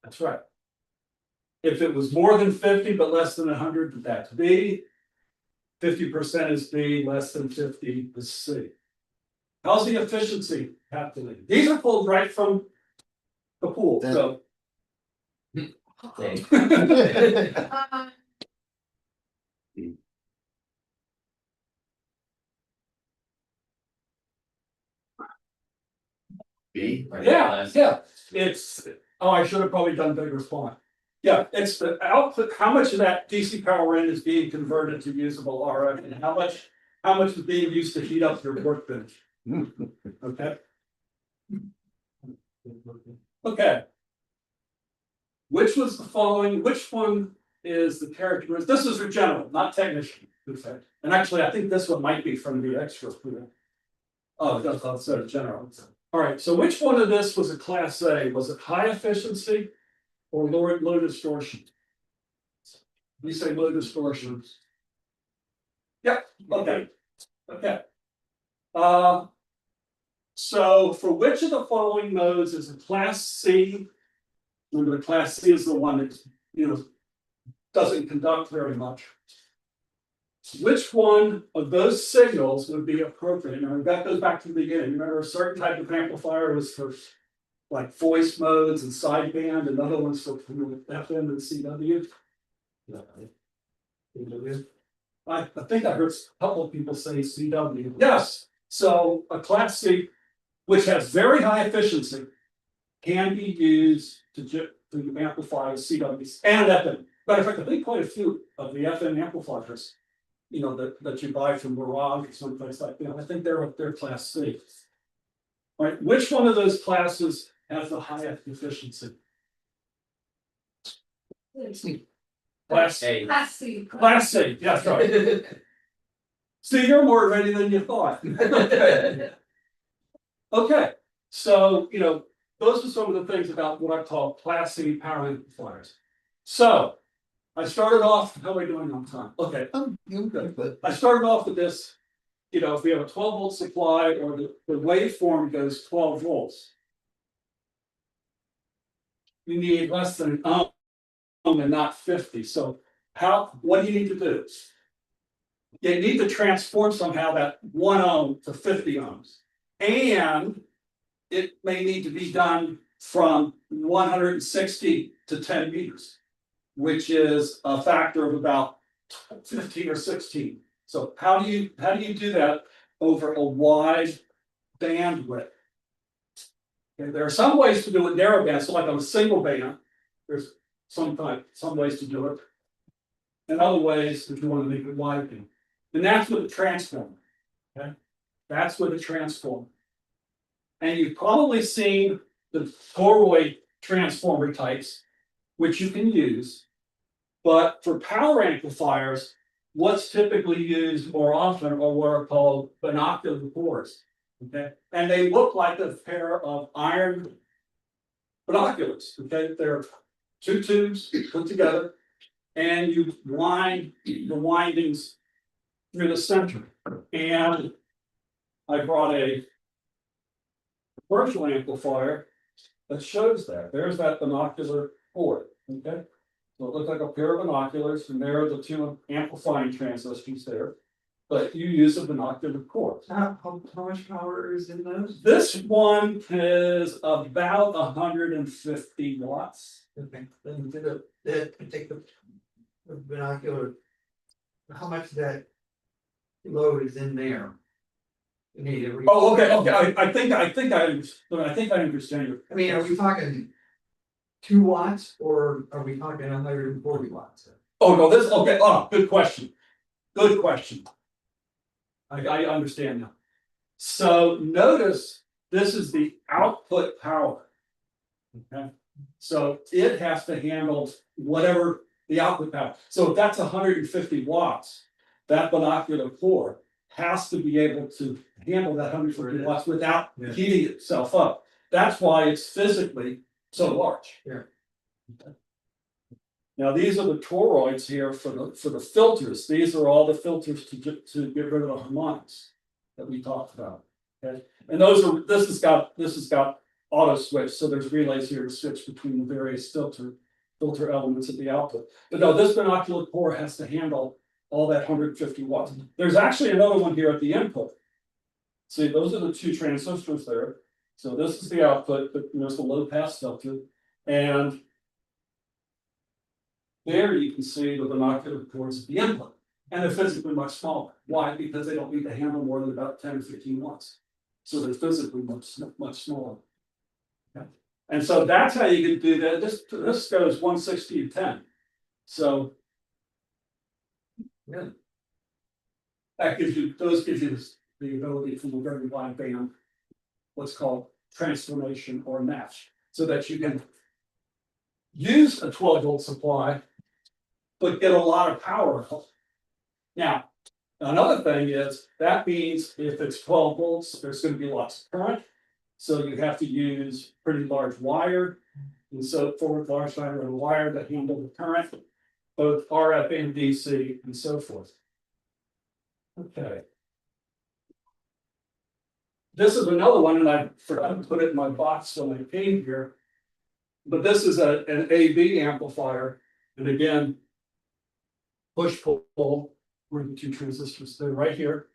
That's right. If it was more than 50 but less than 100, that's B. 50% is B, less than 50 is C. How's the efficiency calculated? These are pulled right from the pool, so. B. Yeah, it's, oh, I should have probably done bigger font. Yeah, it's the output, how much of that DC power in is being converted to usable RF and how much is being used to heat up your workbench. Okay. Okay. Which was the following, which one is the characteristic? This is for general, not technician. Okay. And actually, I think this one might be from the extra. Oh, that's outside of general. All right, so which one of this was a class A? Was it high efficiency or low distortion? We say low distortion. Yep, okay, okay. So for which of the following modes is a class C? Remember, the class C is the one that, doesn't conduct very much. Which one of those signals would be appropriate? Now, that goes back to the beginning. Remember, a certain type of amplifier was for like voice modes and sideband, and other ones for FM and CW. I think I heard a couple of people say CW. Yes, so a class C, which has very high efficiency, can be used to amplify CWs and FM. Matter of fact, I think quite a few of the FM amplifiers, that you buy from Mirage or someplace like that, I think they're class C. All right, which one of those classes has the highest efficiency? Class A. Class C. Class C, that's right. See, you're more ready than you thought. Okay, so those are some of the things about what I call class C power amplifiers. So I started off, how are we doing on time? Okay, You're good, but I started off with this, if we have a 12-volt supply or the waveform goes 12 volts. We need less than an ohm and not 50. So what do you need to do? You need to transform somehow that 1 ohm to 50 ohms. And it may need to be done from 160 to 10 meters, which is a factor of about 15 or 16. So how do you do that over a wide bandwidth? Okay, there are some ways to do it narrowband, so like on a single band, there's some ways to do it. And other ways if you want to make it wideband. And that's with the transformer. Okay, that's with the transformer. And you've probably seen the toroid transformer types, which you can use. But for power amplifiers, what's typically used more often are what are called binocular cores. Okay, and they look like a pair of iron binoculars. Okay, they're two tubes put together, and you wind the windings through the center. And I brought a commercial amplifier that shows that. There's that binocular cord. Okay, so it looks like a pair of binoculars, and there are the two amplifying transistors there. But you use a binocular cord. How much power is in those? This one is about 150 watts. Okay, then take the binocular. How much of that load is in there? You need to Oh, okay. I think I understand you. I mean, are we talking 2 watts or are we talking 140 watts? Oh, no, this, okay, good question. Good question. I understand now. So notice this is the output power. Okay, so it has to handle whatever the output power. So if that's 150 watts, that binocular core has to be able to handle that 150 watts without heating itself up. That's why it's physically so large. Yeah. Okay. Now, these are the toroids here for the filters. These are all the filters to get rid of the harmonics that we talked about. Okay, and this has got auto switch, so there's relays here to switch between the various filter elements at the output. But no, this binocular core has to handle all that 150 watts. There's actually another one here at the input. See, those are the two transistors there. So this is the output, but there's the low pass filter, and there you can see the binocular cores at the input, and they're physically much smaller. Why? Because they don't need to handle more than about 10 or 15 watts. So they're physically much smaller. Okay. And so that's how you can do that. This goes 160 to 10. So yeah, that gives you the ability from a very wide band, what's called transformation or match, so that you can use a 12-volt supply, but get a lot of power. Now, another thing is that means if it's 12 volts, there's going to be lots of current. So you have to use pretty large wire. And so forward large diameter wire that handle the current, both RF and DC and so forth. Okay. This is another one, and I forgot to put it in my box when I came here. But this is an AB amplifier, and again, push pull, where the two transistors, they're right here.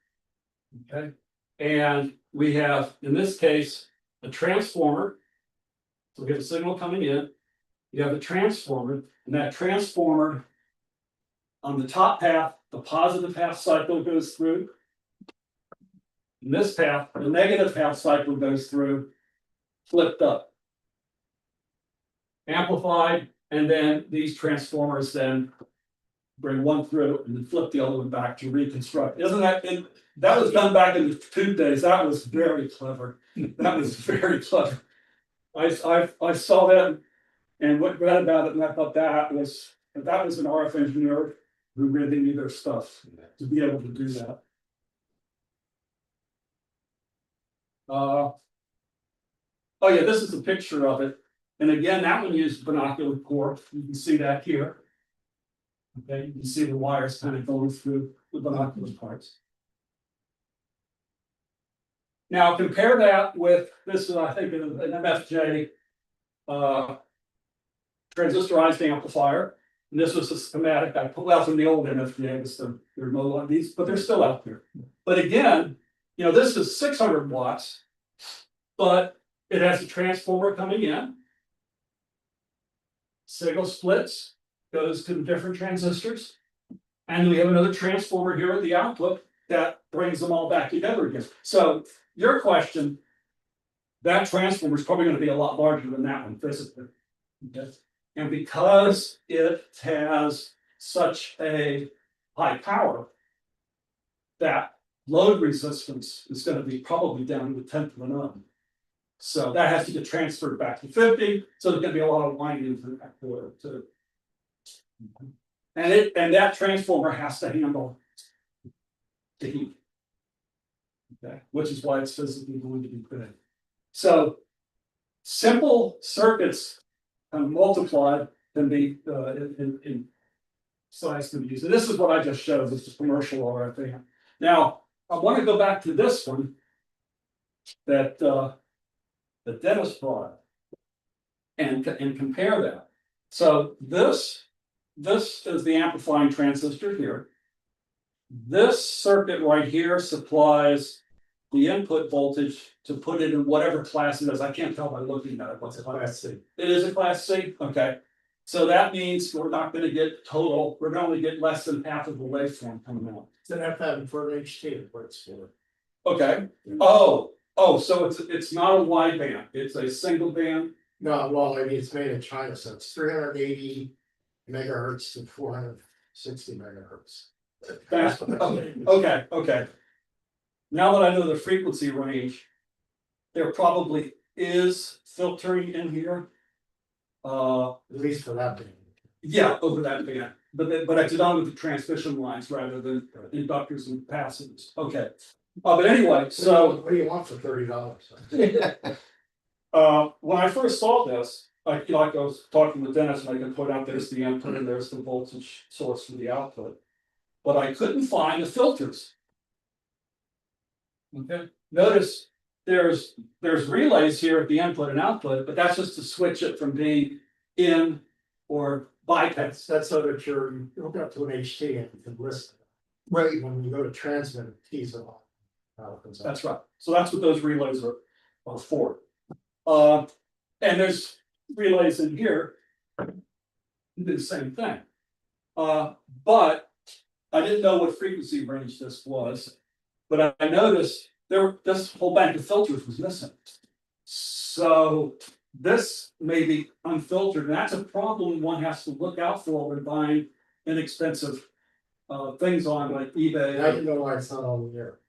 Okay, and we have, in this case, a transformer. So we have a signal coming in. You have a transformer, and that transformer on the top path, the positive half cycle goes through. In this path, the negative half cycle goes through, flipped up. Amplified, and then these transformers then bring one through and then flip the other one back to reconstruct. Isn't that, that was done back in the tube days. That was very clever. That was very clever. I saw that and read about it, and I thought that was an RF engineer who really knew their stuff to be able to do that. Oh yeah, this is a picture of it. And again, that one used binocular port. You can see that here. Okay, you can see the wires kind of going through the binocular parts. Now compare that with this is, I think, an MFJ transistorized amplifier. And this was a schematic I pulled out from the old MFJ. There are no one of these, but they're still out there. But again, you know, this is 600 watts, but it has a transformer coming in. Signal splits, goes to the different transistors. And we have another transformer here at the output that brings them all back together again. So your question, that transformer is probably going to be a lot larger than that one physically. Okay. And because it has such a high power, that load resistance is going to be probably down to a tenth of an ohm. So that has to get transferred back to 50. So there's going to be a lot of windings in that coil too. And that transformer has to handle the heat. Okay, which is why it's physically going to be big. So simple circuits kind of multiplied can be in size can be used. And this is what I just showed. This is commercial RF. Now I want to go back to this one that the Dennis brought and compare that. So this is the amplifying transistor here. This circuit right here supplies the input voltage to put it in whatever class it is. I can't tell by looking at it. What's a class C? It is a class C. Okay. So that means we're not going to get total, we're going to get less than half of the waveform coming out. It's an FM for an HT, what it's for. Okay. So it's not a wide band, it's a single band. No, well, I mean, it's made in China, so it's 380 megahertz to 460 megahertz. Okay. Now that I know the frequency range, there probably is filtering in here. At least for that band. Yeah, over that band, but I did on with the transmission lines rather than inductors and capacitors. Okay. But anyway, so what do you want for $30? when I first saw this, I was talking with Dennis, and I could point out there's the input and there's the voltage source for the output, but I couldn't find the filters. Okay, notice there's relays here at the input and output, but that's just to switch it from being in or bypass. That's so that you hook up to an HT and you can listen. Right. When you go to transmit, it keys it off. That's right. So that's what those relays are for. And there's relays in here do the same thing. But I didn't know what frequency range this was, but I noticed this whole bank of filters was missing. So this may be unfiltered, and that's a problem one has to look out for when buying inexpensive things on like eBay. Now you know why it's not all here.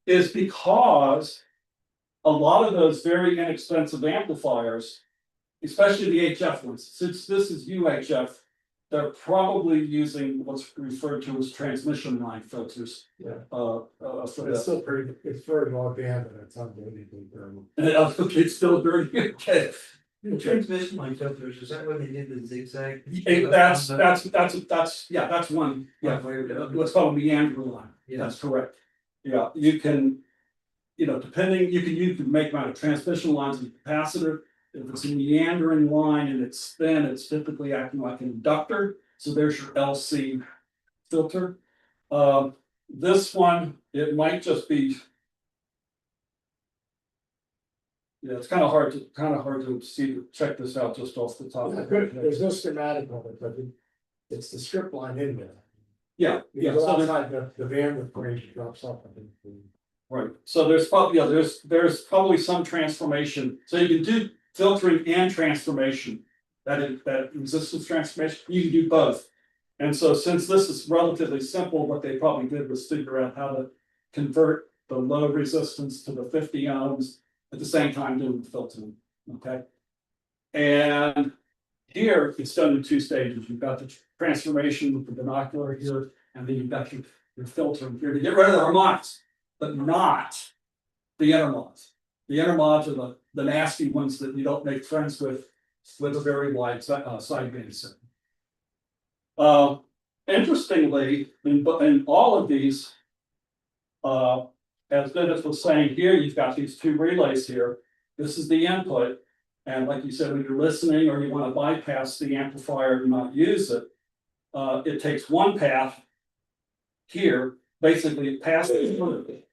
Is because a lot of those very inexpensive amplifiers, especially the HF ones, since this is UHF, they're probably using what's referred to as transmission line filters. Yeah. For It's the, still pretty, it's very low band and it's unbelievably very. it's still dirty, okay. The transmission line filters, is that when they did the zigzag? Hey, that's, yeah, that's one, yeah, what's called a meandering line, that's correct. Yeah, you can, depending, you can make out of transmission lines and capacitor. If it's a meandering line and it's thin, it's typically acting like an inductor, so there's your LC filter. This one, it might just be. Yeah, it's kind of hard to see, check this out just off the top. There's no schematic of it, but it's the strip line in there. Yeah, You yeah, go so outside the bandwidth range drops off. right, so there's probably, there's probably some transformation, so you can do filtering and transformation. That resistance transformation, you can do both. And so since this is relatively simple, what they probably did was figure out how to convert the low resistance to the 50 ohms at the same time doing the filtering, okay? And here it's done in two stages. You've got the transformation with the binocular here, and then you've got your filtering here to get rid of the harmonics, but not the inner mods. The inner mods are the nasty ones that you don't make friends with a very wide sideband set. Interestingly, in all of these, as Dennis was saying here, you've got these two relays here. This is the input. And like you said, when you're listening or you want to bypass the amplifier and not use it, it takes one path here, basically it passes through it.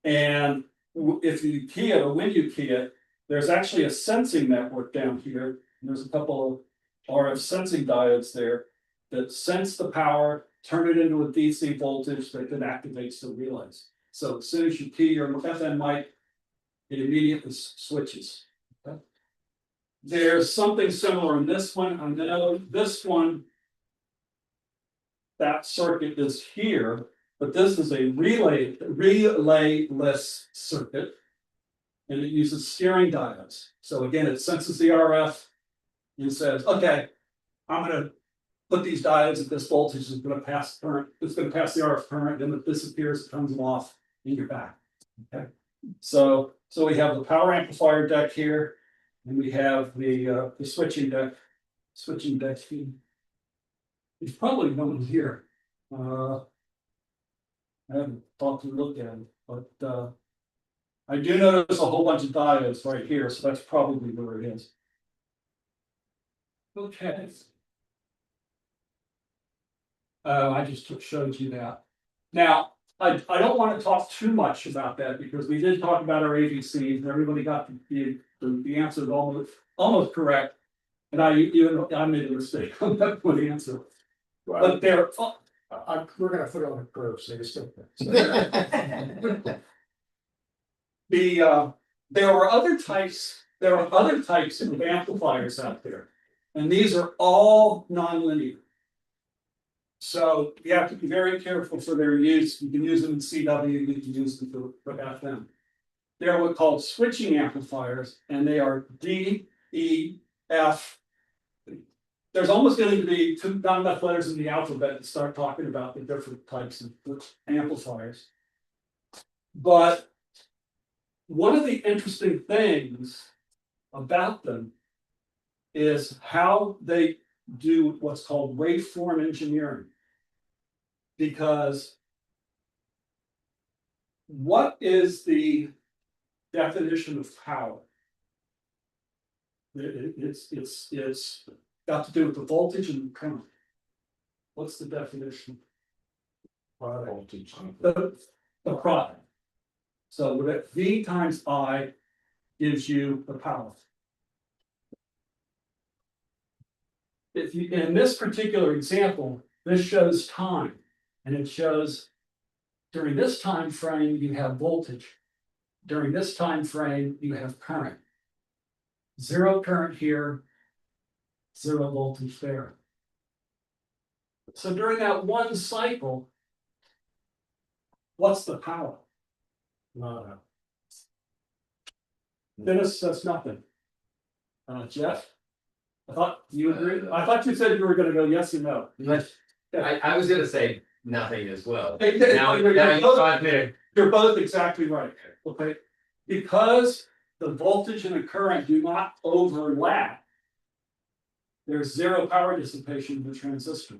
And if you key it or when you key it, there's actually a sensing network down here. There's a couple of RF sensing diodes there that sense the power, turn it into a DC voltage that then activates the relays. So as soon as you key your FM mic, it immediately switches. Okay. There's something similar in this one. I know this one, that circuit is here, but this is a relayless circuit, and it uses steering diodes. So again, it senses the RF and says, okay, I'm going to put these diodes at this voltage, is going to pass current, it's going to pass the RF current, then it disappears, it turns them off, and you're back. Okay. So we have the power amplifier deck here, and we have the switching deck. There's probably one here. I haven't thought to look at it, but I do notice a whole bunch of diodes right here, so that's probably where it is. Okay. I just showed you that. Now, I don't want to talk too much about that because we did talk about our ABCs and everybody got the answer almost correct. And I made a mistake on that one answer. But we're gonna put it on the curve, so you still. There are other types of amplifiers out there, and these are all nonlinear. So you have to be very careful for their use. You can use them in CW, you can use them for FM. They're what's called switching amplifiers, and they are D, E, F. There's almost going to be not enough letters in the alphabet to start talking about the different types of amplifiers. But one of the interesting things about them is how they do what's called waveform engineering. Because what is the definition of power? It's got to do with the voltage and current. What's the definition? Voltage. The product. So that V times I gives you the power. If you, in this particular example, this shows time, and it shows during this time frame you have voltage. During this time frame you have current. Zero current here, zero voltage there. So during that one cycle, what's the power? Nada. Dennis says nothing. Jeff? I thought you agreed, I thought you said you were gonna go yes or no. I was gonna say nothing as well. Hey, Now you're you both- got me. You're both exactly right, okay? Because the voltage and the current do not overlap. There's zero power dissipation in the transistor.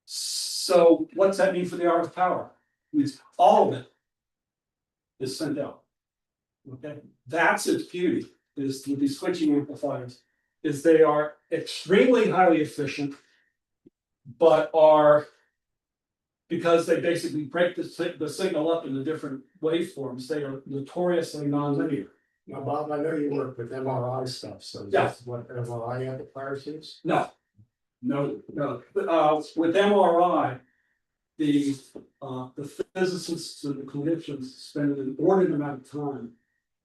So what's that mean for the RF power? It means all of it is sent out. Okay, that's its beauty, is with these switching amplifiers, is they are extremely highly efficient, but are, because they basically break the signal up into different waveforms, they are notoriously nonlinear. Now, Bob, I know you work with MRI stuff, so Yeah. that's what MRI amplifiers use. No. With MRI, the physicists and the clinicians spend an inordinate amount of time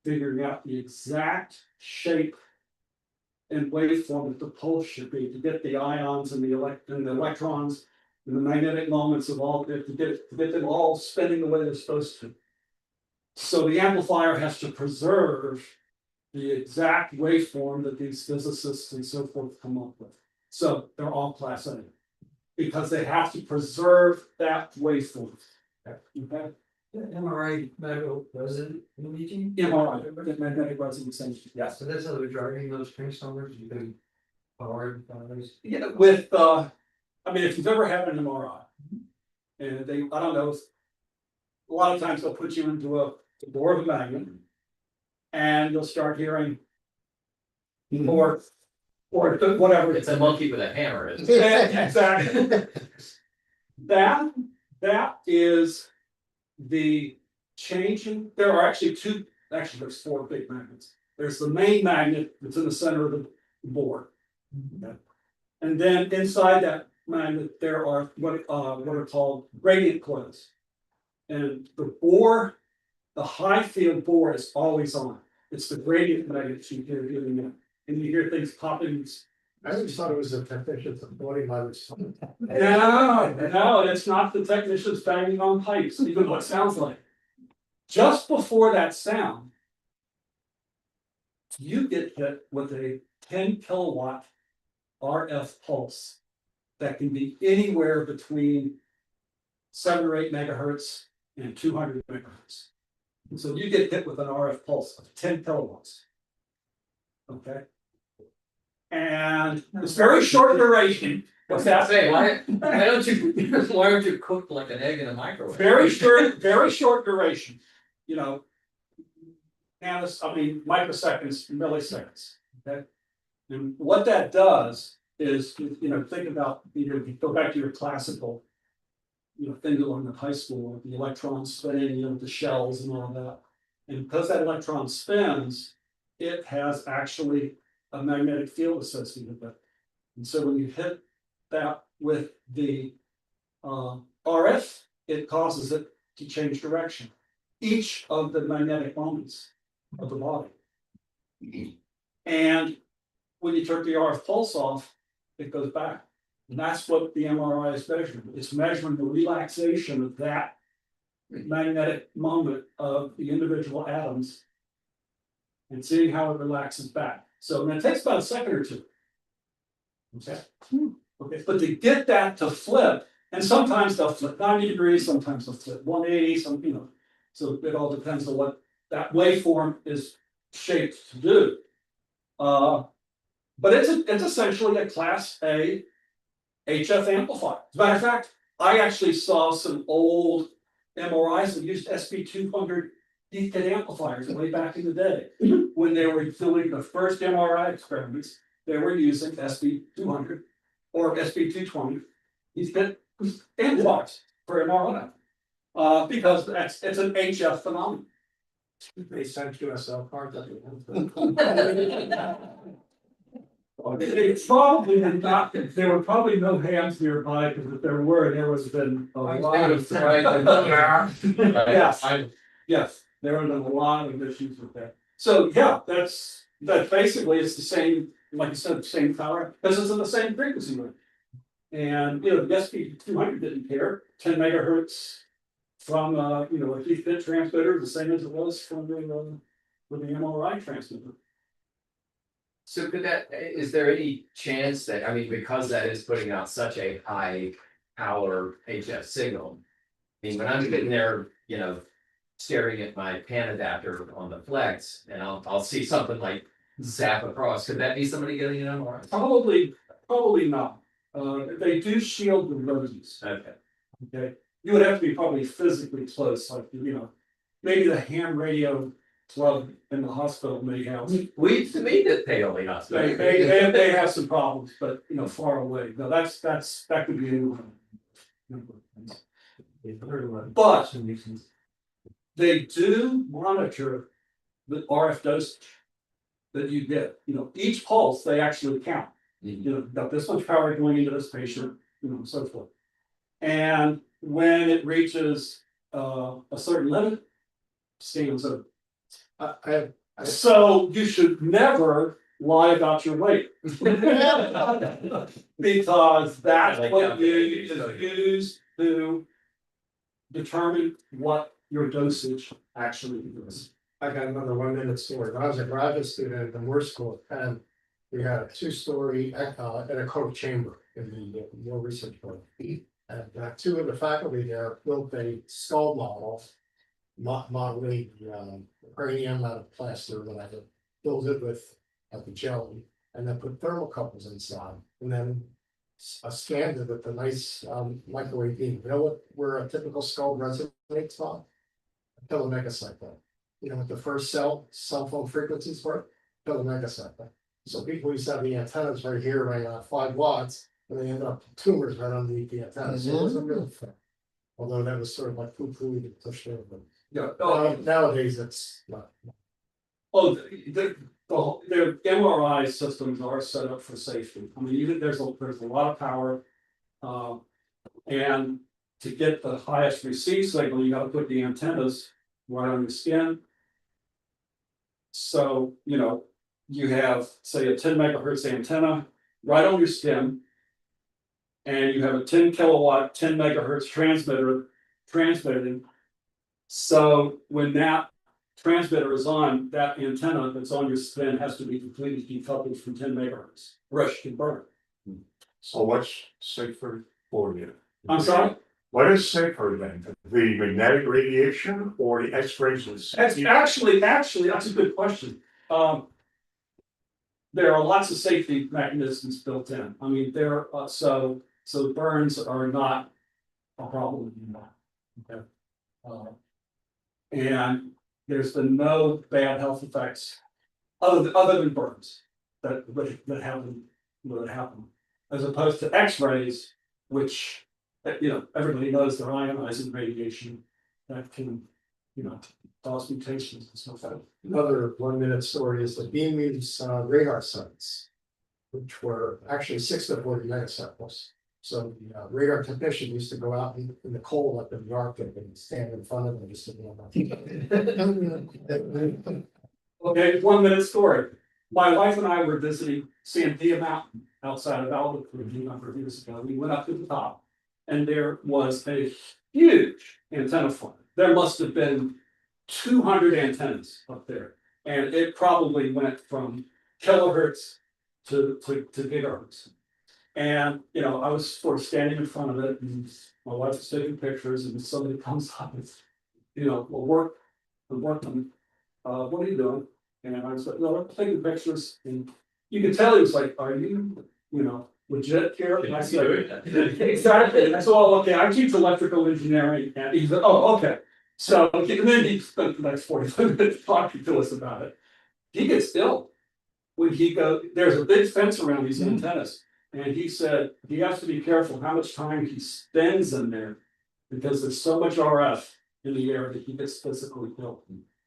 figuring out the exact shape and waveform that the pulse should be to get the ions and the electrons and the magnetic moments of all, to get them all spinning the way they're supposed to. So the amplifier has to preserve the exact waveform that these physicists and so forth come up with. So they're all class A. Because they have to preserve that waveform. Okay? MRI medical resident imaging? MRI, magnetic resonance imaging, yes. So that's how they're driving those transformers, you can power those. Yeah, with I mean, if you've ever had an MRI, and they, I don't know, a lot of times they'll put you into a bore of a magnet, and you'll start hearing, or whatever. It's a monkey with a hammer. Isn't it? Yeah, exactly. That is the changing, there are actually there's four big magnets. There's the main magnet that's in the center of the board. Okay. And then inside that magnet, there are what are called gradient coils. And the high field bore is always on. It's the gradient magnets you hear doing that. And you hear things popping. I always thought it was a technician's body by the. No, it's not the technicians banging on pipes, even what it sounds like. Just before that sound, you get hit with a 10 kilowatt RF pulse that can be anywhere between 7 or 8 megahertz and 200 megahertz. So you get hit with an RF pulse of 10 kilowatts. Okay. And it's very short duration. What's that? Say, why don't you cook like an egg in a microwave? Very short duration, you know. And microseconds, milliseconds, okay? And what that does is, think about, go back to your classical, thing that learned in high school, the electrons spinning, with the shells and all that. And because that electron spins, it has actually a magnetic field associated with it. And so when you hit that with the RF, it causes it to change direction. Each of the magnetic moments of the body. And when you turn the RF pulse off, it goes back. And that's what the MRI is measuring. It's measuring the relaxation of that magnetic moment of the individual atoms and seeing how it relaxes back. So it takes about a second or two. Okay. Okay, but to get that to flip, and sometimes they'll flip 90 degrees, sometimes they'll flip 180, so it all depends on what that waveform is shaped to do. But it's essentially a class A HF amplifier. As a matter of fact, I actually saw some old MRIs that used SP200 deep pit amplifiers way back in the day. When they were doing the first MRI experiments, they were using SP200 or SP220 deep pit amplifiers for MRI. Because it's an HF phenomenon. They sent QSL cards. They probably did not, there were probably no hams nearby, because if there were, there was been a lot of. Yes, there would have been a lot of issues with that. So, yeah, that's basically, it's the same, like you said, the same power, because it's in the same frequency range. And, the SP200 didn't care, 10 megahertz from, a deep bit transmitter, the same as it was from the MRI transmitter. So could that, is there any chance that, I mean, because that is putting out such a high power HF signal? I mean, when I'm sitting there, you know, staring at my pan adapter on the flex, and I'll see something like zap across, could that be somebody getting an MRI? Probably not. They do shield the roses. Okay. Okay, you would have to be probably physically close, like, you know, maybe the ham radio club in the hospital may have. We, to me, that they only us. They have some problems, but you know, far away. No, that could be anyone. But they do monitor the RF dosage that you get. You know, each pulse they actually count. You know, got this much power going into this patient, you know, and so forth. And when it reaches a certain limit, scans over. So you should never lie about your weight. Because that's what you use to determine what your dosage actually is. I got another 1 minute story. When I was a graduate student at the MARC school, and we had a 2-story anechoic chamber in the more research building. And two of the faculty there built a skull modeling the cranium out of plaster, whatever, filled it with the jelly, and then put thermocouples inside, and then scanned it with a nice microwave beam. You know what, where a typical skull resonates on? A kilomegacycle. You know what the first cell phone frequencies were? Kilomegacycle. So people used to have the antennas right here, right 5 watts, and they ended up tumors right underneath the antennas. So it wasn't really fair. Although that was sort of like poo-poo to push over. Yeah. Nowadays, it's not. Oh, the MRI systems are set up for safety. I mean, there's a lot of power. And to get the highest receive signal, you gotta put the antennas right on the skin. So, you know, you have, say, a 10 megahertz antenna right on your skin. And you have a 10 kilowatt, 10 megahertz transmitter transmitting. So when that transmitter is on, that antenna that's on your skin has to be completely decoupled from 10 megahertz, or else you can burn. So what's safer for you? I'm sorry? What is safer then, the magnetic radiation or the X-rays? Actually, that's a good question. There are lots of safety mechanisms built in. I mean, there are so burns are not a problem anymore. Okay. And there's been no bad health effects other than burns that happen, as opposed to X-rays, which, you know, everybody knows they're ionizing radiation that can, you know, cause mutations and so forth. Another 1 minute story is the beam use radar sites, which were actually 6 to 40 megacycles. So the radar technician used to go out in the cold up in the Arctic and stand in front of them just to Okay, 1 minute story. My wife and I were visiting Sandia Mountain outside of Albuquerque a number of years ago. We went up to the top, and there was a huge antenna farm. There must have been 200 antennas up there, and it probably went from kilohertz to gigahertz. And you know, I was sort of standing in front of it, and my wife was taking pictures, and somebody comes up and, you know, we're working. What are you doing? And I was like, no, I'm taking pictures, and you could tell he was like, "Are you, you know, legit here?" And I said, "Exactly." And I said, "Oh, okay, I teach electrical engineering," and he said, "Oh, okay." So and then he spent the next 45 minutes talking to us about it. He gets ill when he goes. There's a big fence around these antennas. And he said he has to be careful how much time he spends in there because there's so much RF in the air that he gets physically ill.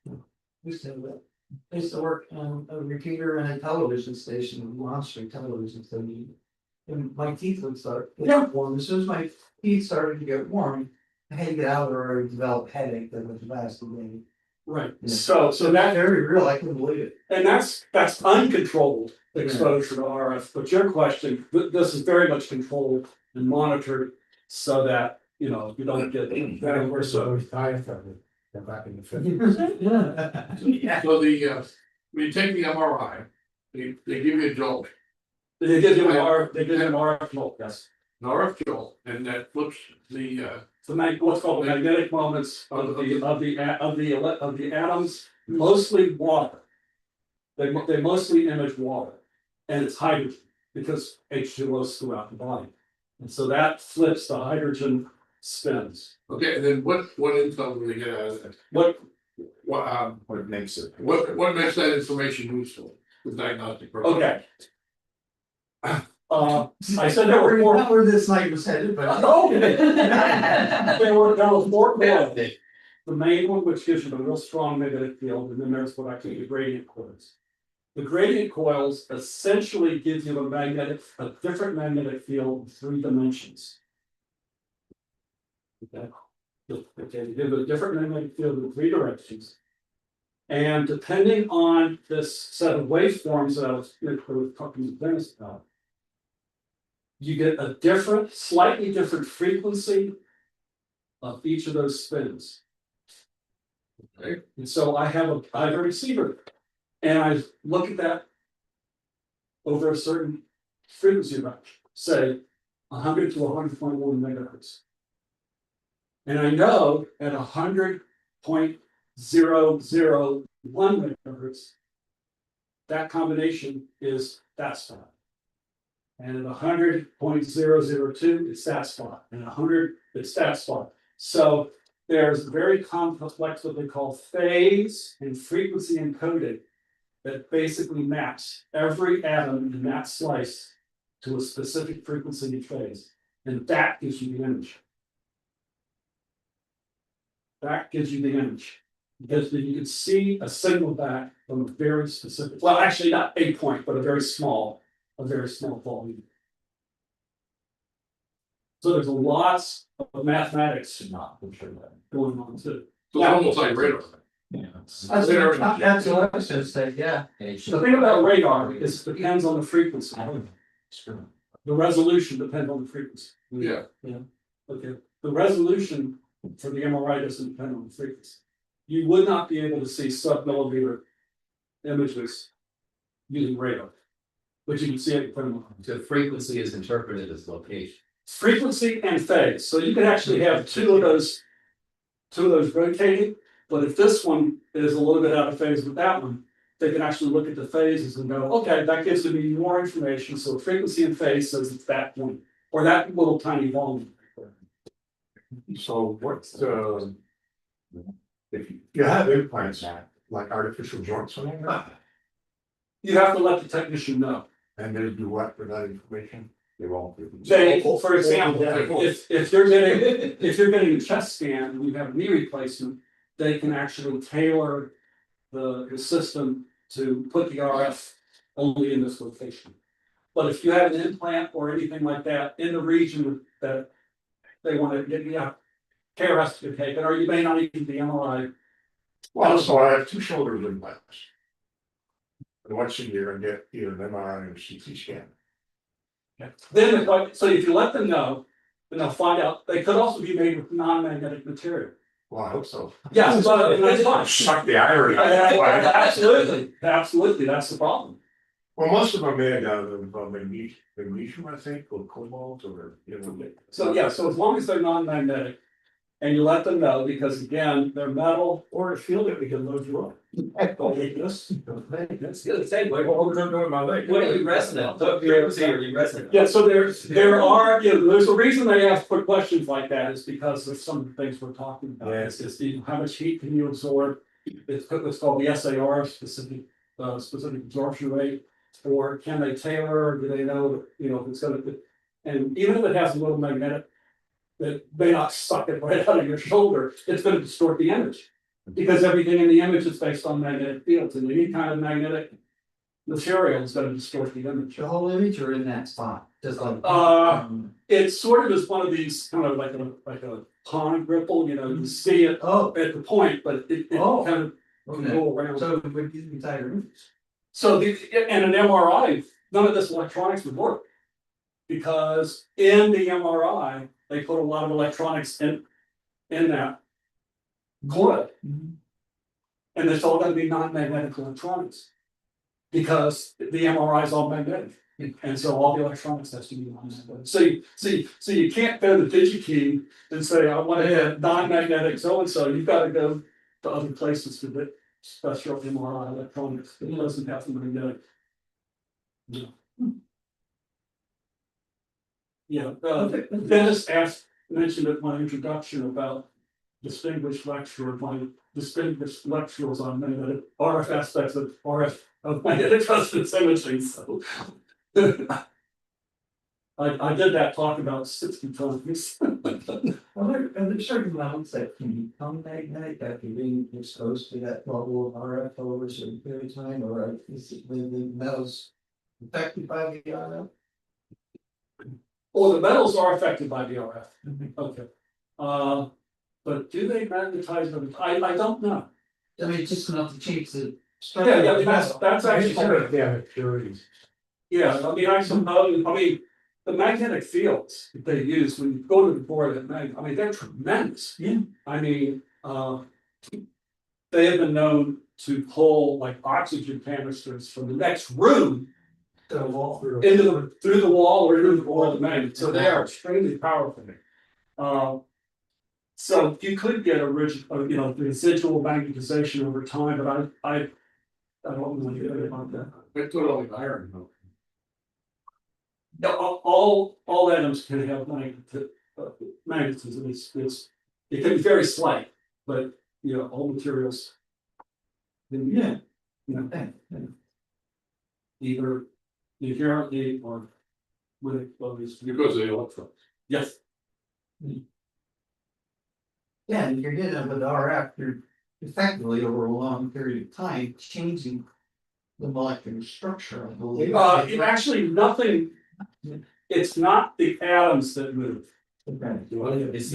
I used to work on a repeater and a television station, monster television station. And my teeth would start getting warm. As soon as my teeth started to get warm, I had to get out or develop headache that was vastly away. Right. Yeah. So That's very real. I couldn't believe it. and that's uncontrolled exposure to RF. But your question, this is very much controlled and monitored so that, you know, you don't get better or So so. we died from it back in the 50s. Yeah. So when you take the MRI, they give you a jolt, They did an RF jolt, yes. an RF jolt, and that flips the, What's called the magnetic moments of the atoms, mostly water. They mostly image water, and it's hydrogen, because H2O's throughout the body. And so that flips the hydrogen spins. okay, and then what info do they get out of that? What, What makes it? What makes that information useful, the diagnostic purpose? okay. I said there were four. Not where this night was headed, but. Oh, there were four coils. The main one, which gives you the real strong magnetic field, and then there's what I call the gradient coils. The gradient coils essentially give you a different magnetic field in 3 dimensions. Okay, they give a different magnetic field in 3 directions. And depending on this set of waveforms that I was talking to Dennis about, you get a slightly different frequency of each of those spins. Okay, and so I have a receiver, and I look at that over a certain frequency range, say 100 to 100.1 megahertz. And I know at 100.001 megahertz, that combination is that spot. And at 100.002, it's that spot. And 100, it's that spot. So there's very complex what they call phase and frequency encoded that basically maps every atom in that slice to a specific frequency and phase. And that gives you the image. That gives you the image. Because you can see a signal back from a very specific, well, actually not a point, but a very small volume. So there's lots of mathematics going on too. So it's almost like radar. That's what I was gonna say, yeah. The thing about radar is it depends on the frequency. The resolution depends on the frequency. Yeah. Okay, the resolution for the MRI doesn't depend on the frequency. You would not be able to see sub-millimeter images using radar, but you can see it from So frequency is interpreted as location. frequency and phase. So you can actually have two of those rotating, but if this one is a little bit out of phase with that one, they can actually look at the phases and go, okay, that gives me more information. So frequency and phase says it's that point, or that little tiny volume. So what's if you have implants now, like artificial joints on there, You have to let the technician know. and they do what for that information? They won't. They, for example, if you're getting a chest scan and you have a knee replacement, they can actually tailor the system to put the RF only in this location. But if you have an implant or anything like that in the region that they want to get, care has to be taken, or you may not even be MRI. Well, so I have 2 shoulder implants. And once a year I get either an MRI or a CT scan. Then, so if you let them know, then they'll find out, they could also be made with non-magnetic material. Well, I hope so. Yes, but that's fine. Suck the iron out. Absolutely, that's the problem. Well, most of them are made out of magnesium, I think, or cobalt, or So yeah, so as long as they're non-magnetic. And you let them know, because again, they're metal. or a field that we can load you up. That's good. Same way. What are you resting at? What frequency are you resting at? Yeah, so there are, there's a reason they ask quick questions like that is because of some of the things we're talking about. Yeah. It's just how much heat can you absorb? It's called the SAR, specific absorption rate. Or can they tailor, or do they know, if it's gonna, and even if it has a little magnetic. That may not suck it right out of your shoulder, it's gonna distort the image. Because everything in the image is based on magnetic fields, and any kind of magnetic material is gonna distort the image. The whole image or in that spot, just like. It sort of is one of these kind of like a pond ripple, you see it Oh, at the point, but it Oh, kind of can okay. go around. So it would be tighter images. So and an MRI, none of this electronics would work. Because in the MRI, they put a lot of electronics in that coil. And it's all gonna be non-magnetic electronics. Because the MRI is all magnetic, and so all the electronics has to be on magnetic. So you can't go to DigiKey and say, I want to hit non-magnetic so-and-so, you've got to go to other places to get special MRI electronics, it doesn't have to be magnetic. Yeah, Dennis mentioned at my introduction about distinguished distinguished lecturers on magnetic RF aspects of RF of magnetic resonance imaging, so. I did that talk about 60 times. Are there certain amounts that can become magnetic after being exposed to that level of RF over a certain period of time, or is it when the metals affected by the RF? Well, the metals are affected by the RF. Okay. But do they magnetize them? I don't know. I mean, it's just enough to change the. Yeah, I mean, that's actually. Yeah, purities. Yeah, I mean, I suppose, the magnetic fields that they use when you go to the board at night, I mean, they're tremendous. Yeah. I mean, they have been known to pull like oxygen canisters from the next room through the wall or into the core of the magnet, so they are extremely powerful. So you could get residual magnetization over time, but I don't really get about that. They put it on the iron, though. Yeah, all atoms can have magnetism. It can be very slight, but all materials. Yeah. Either inherently or with these. Because of the electrons. Yes. Yeah, and you're getting with RF, you're effectively over a long period of time changing the molecular structure, I believe. Actually, nothing. It's not the atoms that move. It's the It's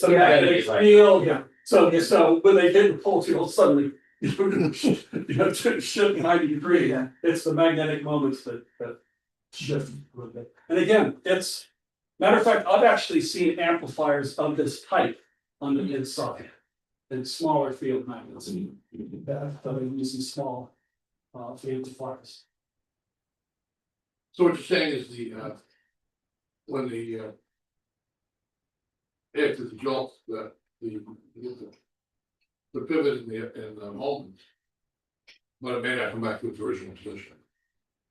the magnetic field. Yeah. So when they get the pulse field suddenly, shift 90 degrees. Yeah. It's the magnetic moments that shift. And again, it's matter of fact, I've actually seen amplifiers of this type on the inside. And smaller field magnets. That are using small amplifiers. So what you're saying is when the after the jolt, the pivot in the moment, but it may not come back to its original position.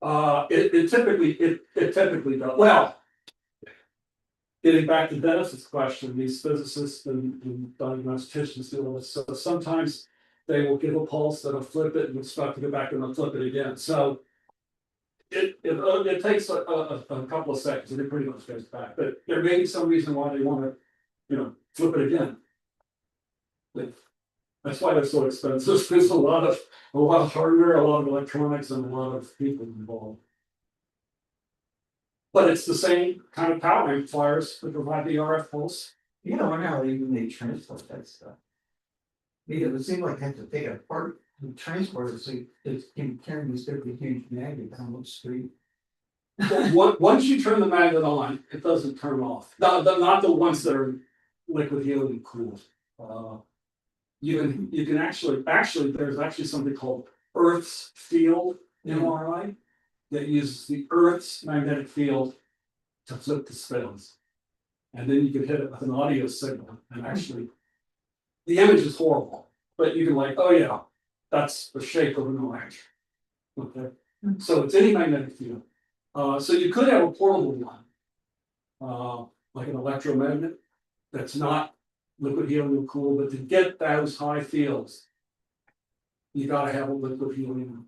It typically does. Well, getting back to Dennis's question, these physicists and diagnosticians do this. So sometimes they will give a pulse that'll flip it and expect to go back and they'll flip it again. So it takes a couple of seconds and it pretty much goes back. But there may be some reason why they want to, flip it again. That's why they're so expensive. There's a lot of hardware, a lot of electronics, and a lot of people involved. But it's the same kind of power amplifiers that provide the RF pulse. I wonder how even they transport that stuff. It would seem like they have to take it apart and transport it, so it can carry this big huge magnet down the street. Once you turn the magnet on, it doesn't turn off. Not the ones that are liquid helium cooled. You can actually there's actually something called Earth's field MRI that uses the Earth's magnetic field to flip the spins. And then you can hit it with an audio signal and actually the image is horrible, but you can oh yeah, that's the shape of an orange. Okay. So it's any magnetic field. So you could have a portable one, like an electromagnet that's not liquid helium cooled, but to get those high fields, you gotta have a liquid helium.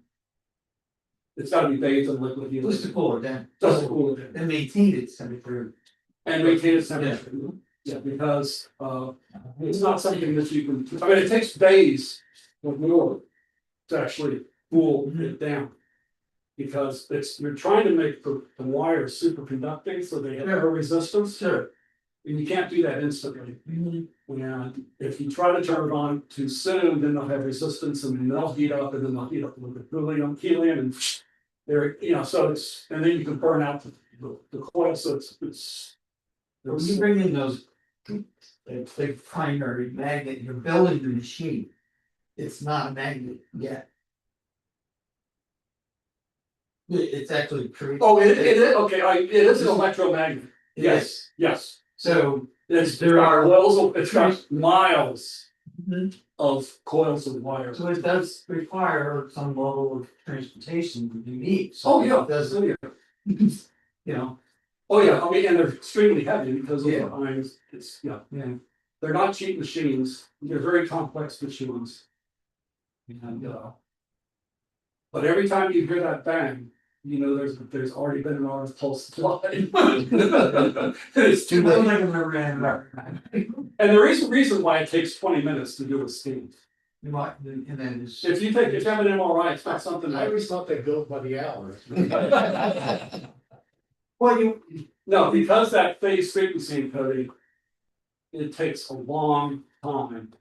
It's gotta be bathed in liquid helium. Just to cool it down. Just to cool it down. And maintain its temperature. And maintain its temperature. Yeah, because it's not something that you can, it takes days or more to actually cool it down. Because you're trying to make the wires superconducting so they have a resistance. Sure. And you can't do that instantly. And if you try to turn it on too soon, then they'll have resistance and then they'll heat up and then they'll heat up a little bit helium and they're, so it's, and then you can burn out the coil, so it's. When you bring in those big primary magnet, you're building the machine. It's not a magnet yet. It's actually true. Oh, it is, okay, it is an electromagnet, yes, yes. So It's There got are- coils of, it's got miles Mhm. of coils of wire. So it does require some level of transportation to be neat. Oh, yeah. It does, Oh, yeah. you know, Oh, yeah, I mean, and they're extremely heavy because of the Yeah. ions, it's, yeah, yeah. they're not cheap machines, they're very complex machines. And, but every time you hear that bang, you know, there's already been an RF pulse supply. It's too I don't late. think I've ever ran that. And there is a reason why it takes 20 minutes to do a scan. You might, and then it's. If you have an MRI, it's not something I like. always thought they built by the hour. Well, No, because that phase frequency encoding. It takes a long time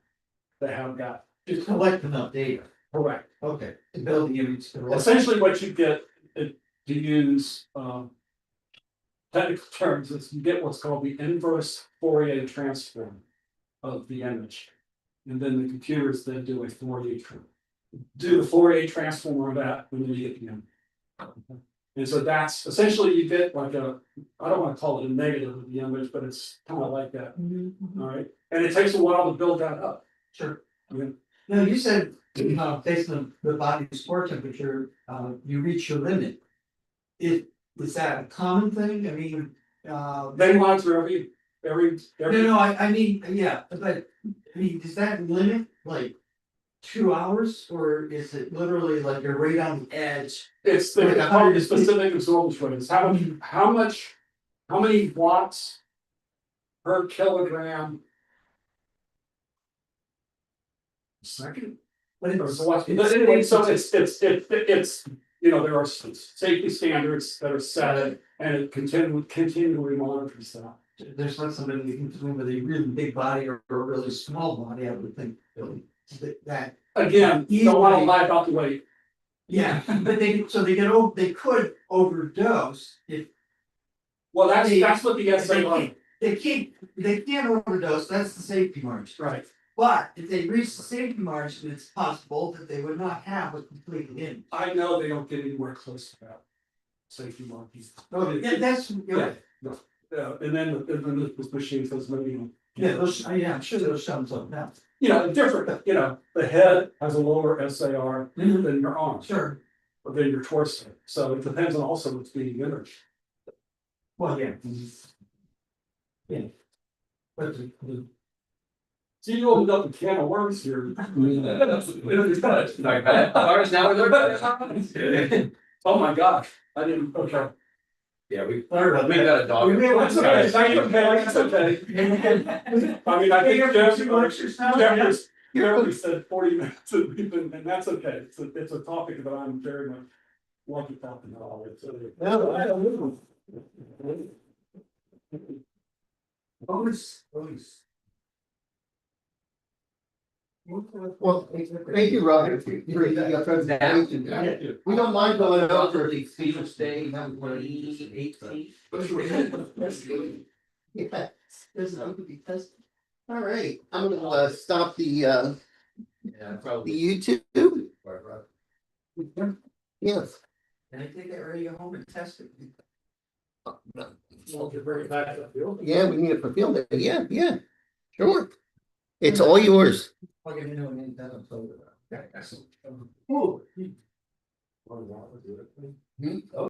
to have that you collect enough data, correct. okay, to build the image. Essentially, what you get, to use, technical terms, is you get what's called the inverse Fourier transform of the image. And then the computers then do a Fourier transform of that, and then you get the image. And so that's essentially you get like I don't want to call it a negative of the image, but it's kind of like that, all right? And it takes a while to build that up. Sure. Yeah. Now, you said, based on the body's core temperature, you reach your limit. Is that a common thing? I mean, They monitor every. no, I mean, yeah, but I mean, does that limit like 2 hours, or is it literally like you're right on the edge? It's Like the 100 specific absorbance rates, how many watts per kilogram. Second. But Or it's, so watts, but anyway, so it's, you know, there are safety standards that are set and it continually monitors that. there's not somebody you can do with a really big body or a really small body, I would think, Billy, that. Again, you don't wanna lie about the weight. Yeah, but they could overdose if Well, that's what the they SAR, they can't overdose, that's the safety margin. right, But if they reach the safety margin, it's possible that they would not have a complete image. I know they don't get anywhere close to that. Safety margins. No, Yeah, that's, Yeah, and then this machine says maybe. I'm sure those sums up now. You know, different, you know, the head has a lower SAR than your arm, Sure, or than your torso, so it depends on also what's being imaged. well, yeah. Yeah. But See, you opened up a can of worms here. Oh my gosh, I didn't, okay. Yeah, we Sorry about that. got a dog. That's okay, that's okay. I mean, I think Jeffrey said 40 minutes, and that's okay, it's a topic that I'm very much want to talk about. Well, thank you, Robert, for the presentation. We don't mind going over. Yeah, there's no because. All right, I'm gonna stop the Yeah, the probably. YouTube. Yes. Can I take that ready to go home and test it? Won't you bring it back to the field? Yeah, we need it for field day. Yeah, sure. It's all yours. Plug it into an antenna, so. Yeah, excellent. Ooh. Hmm?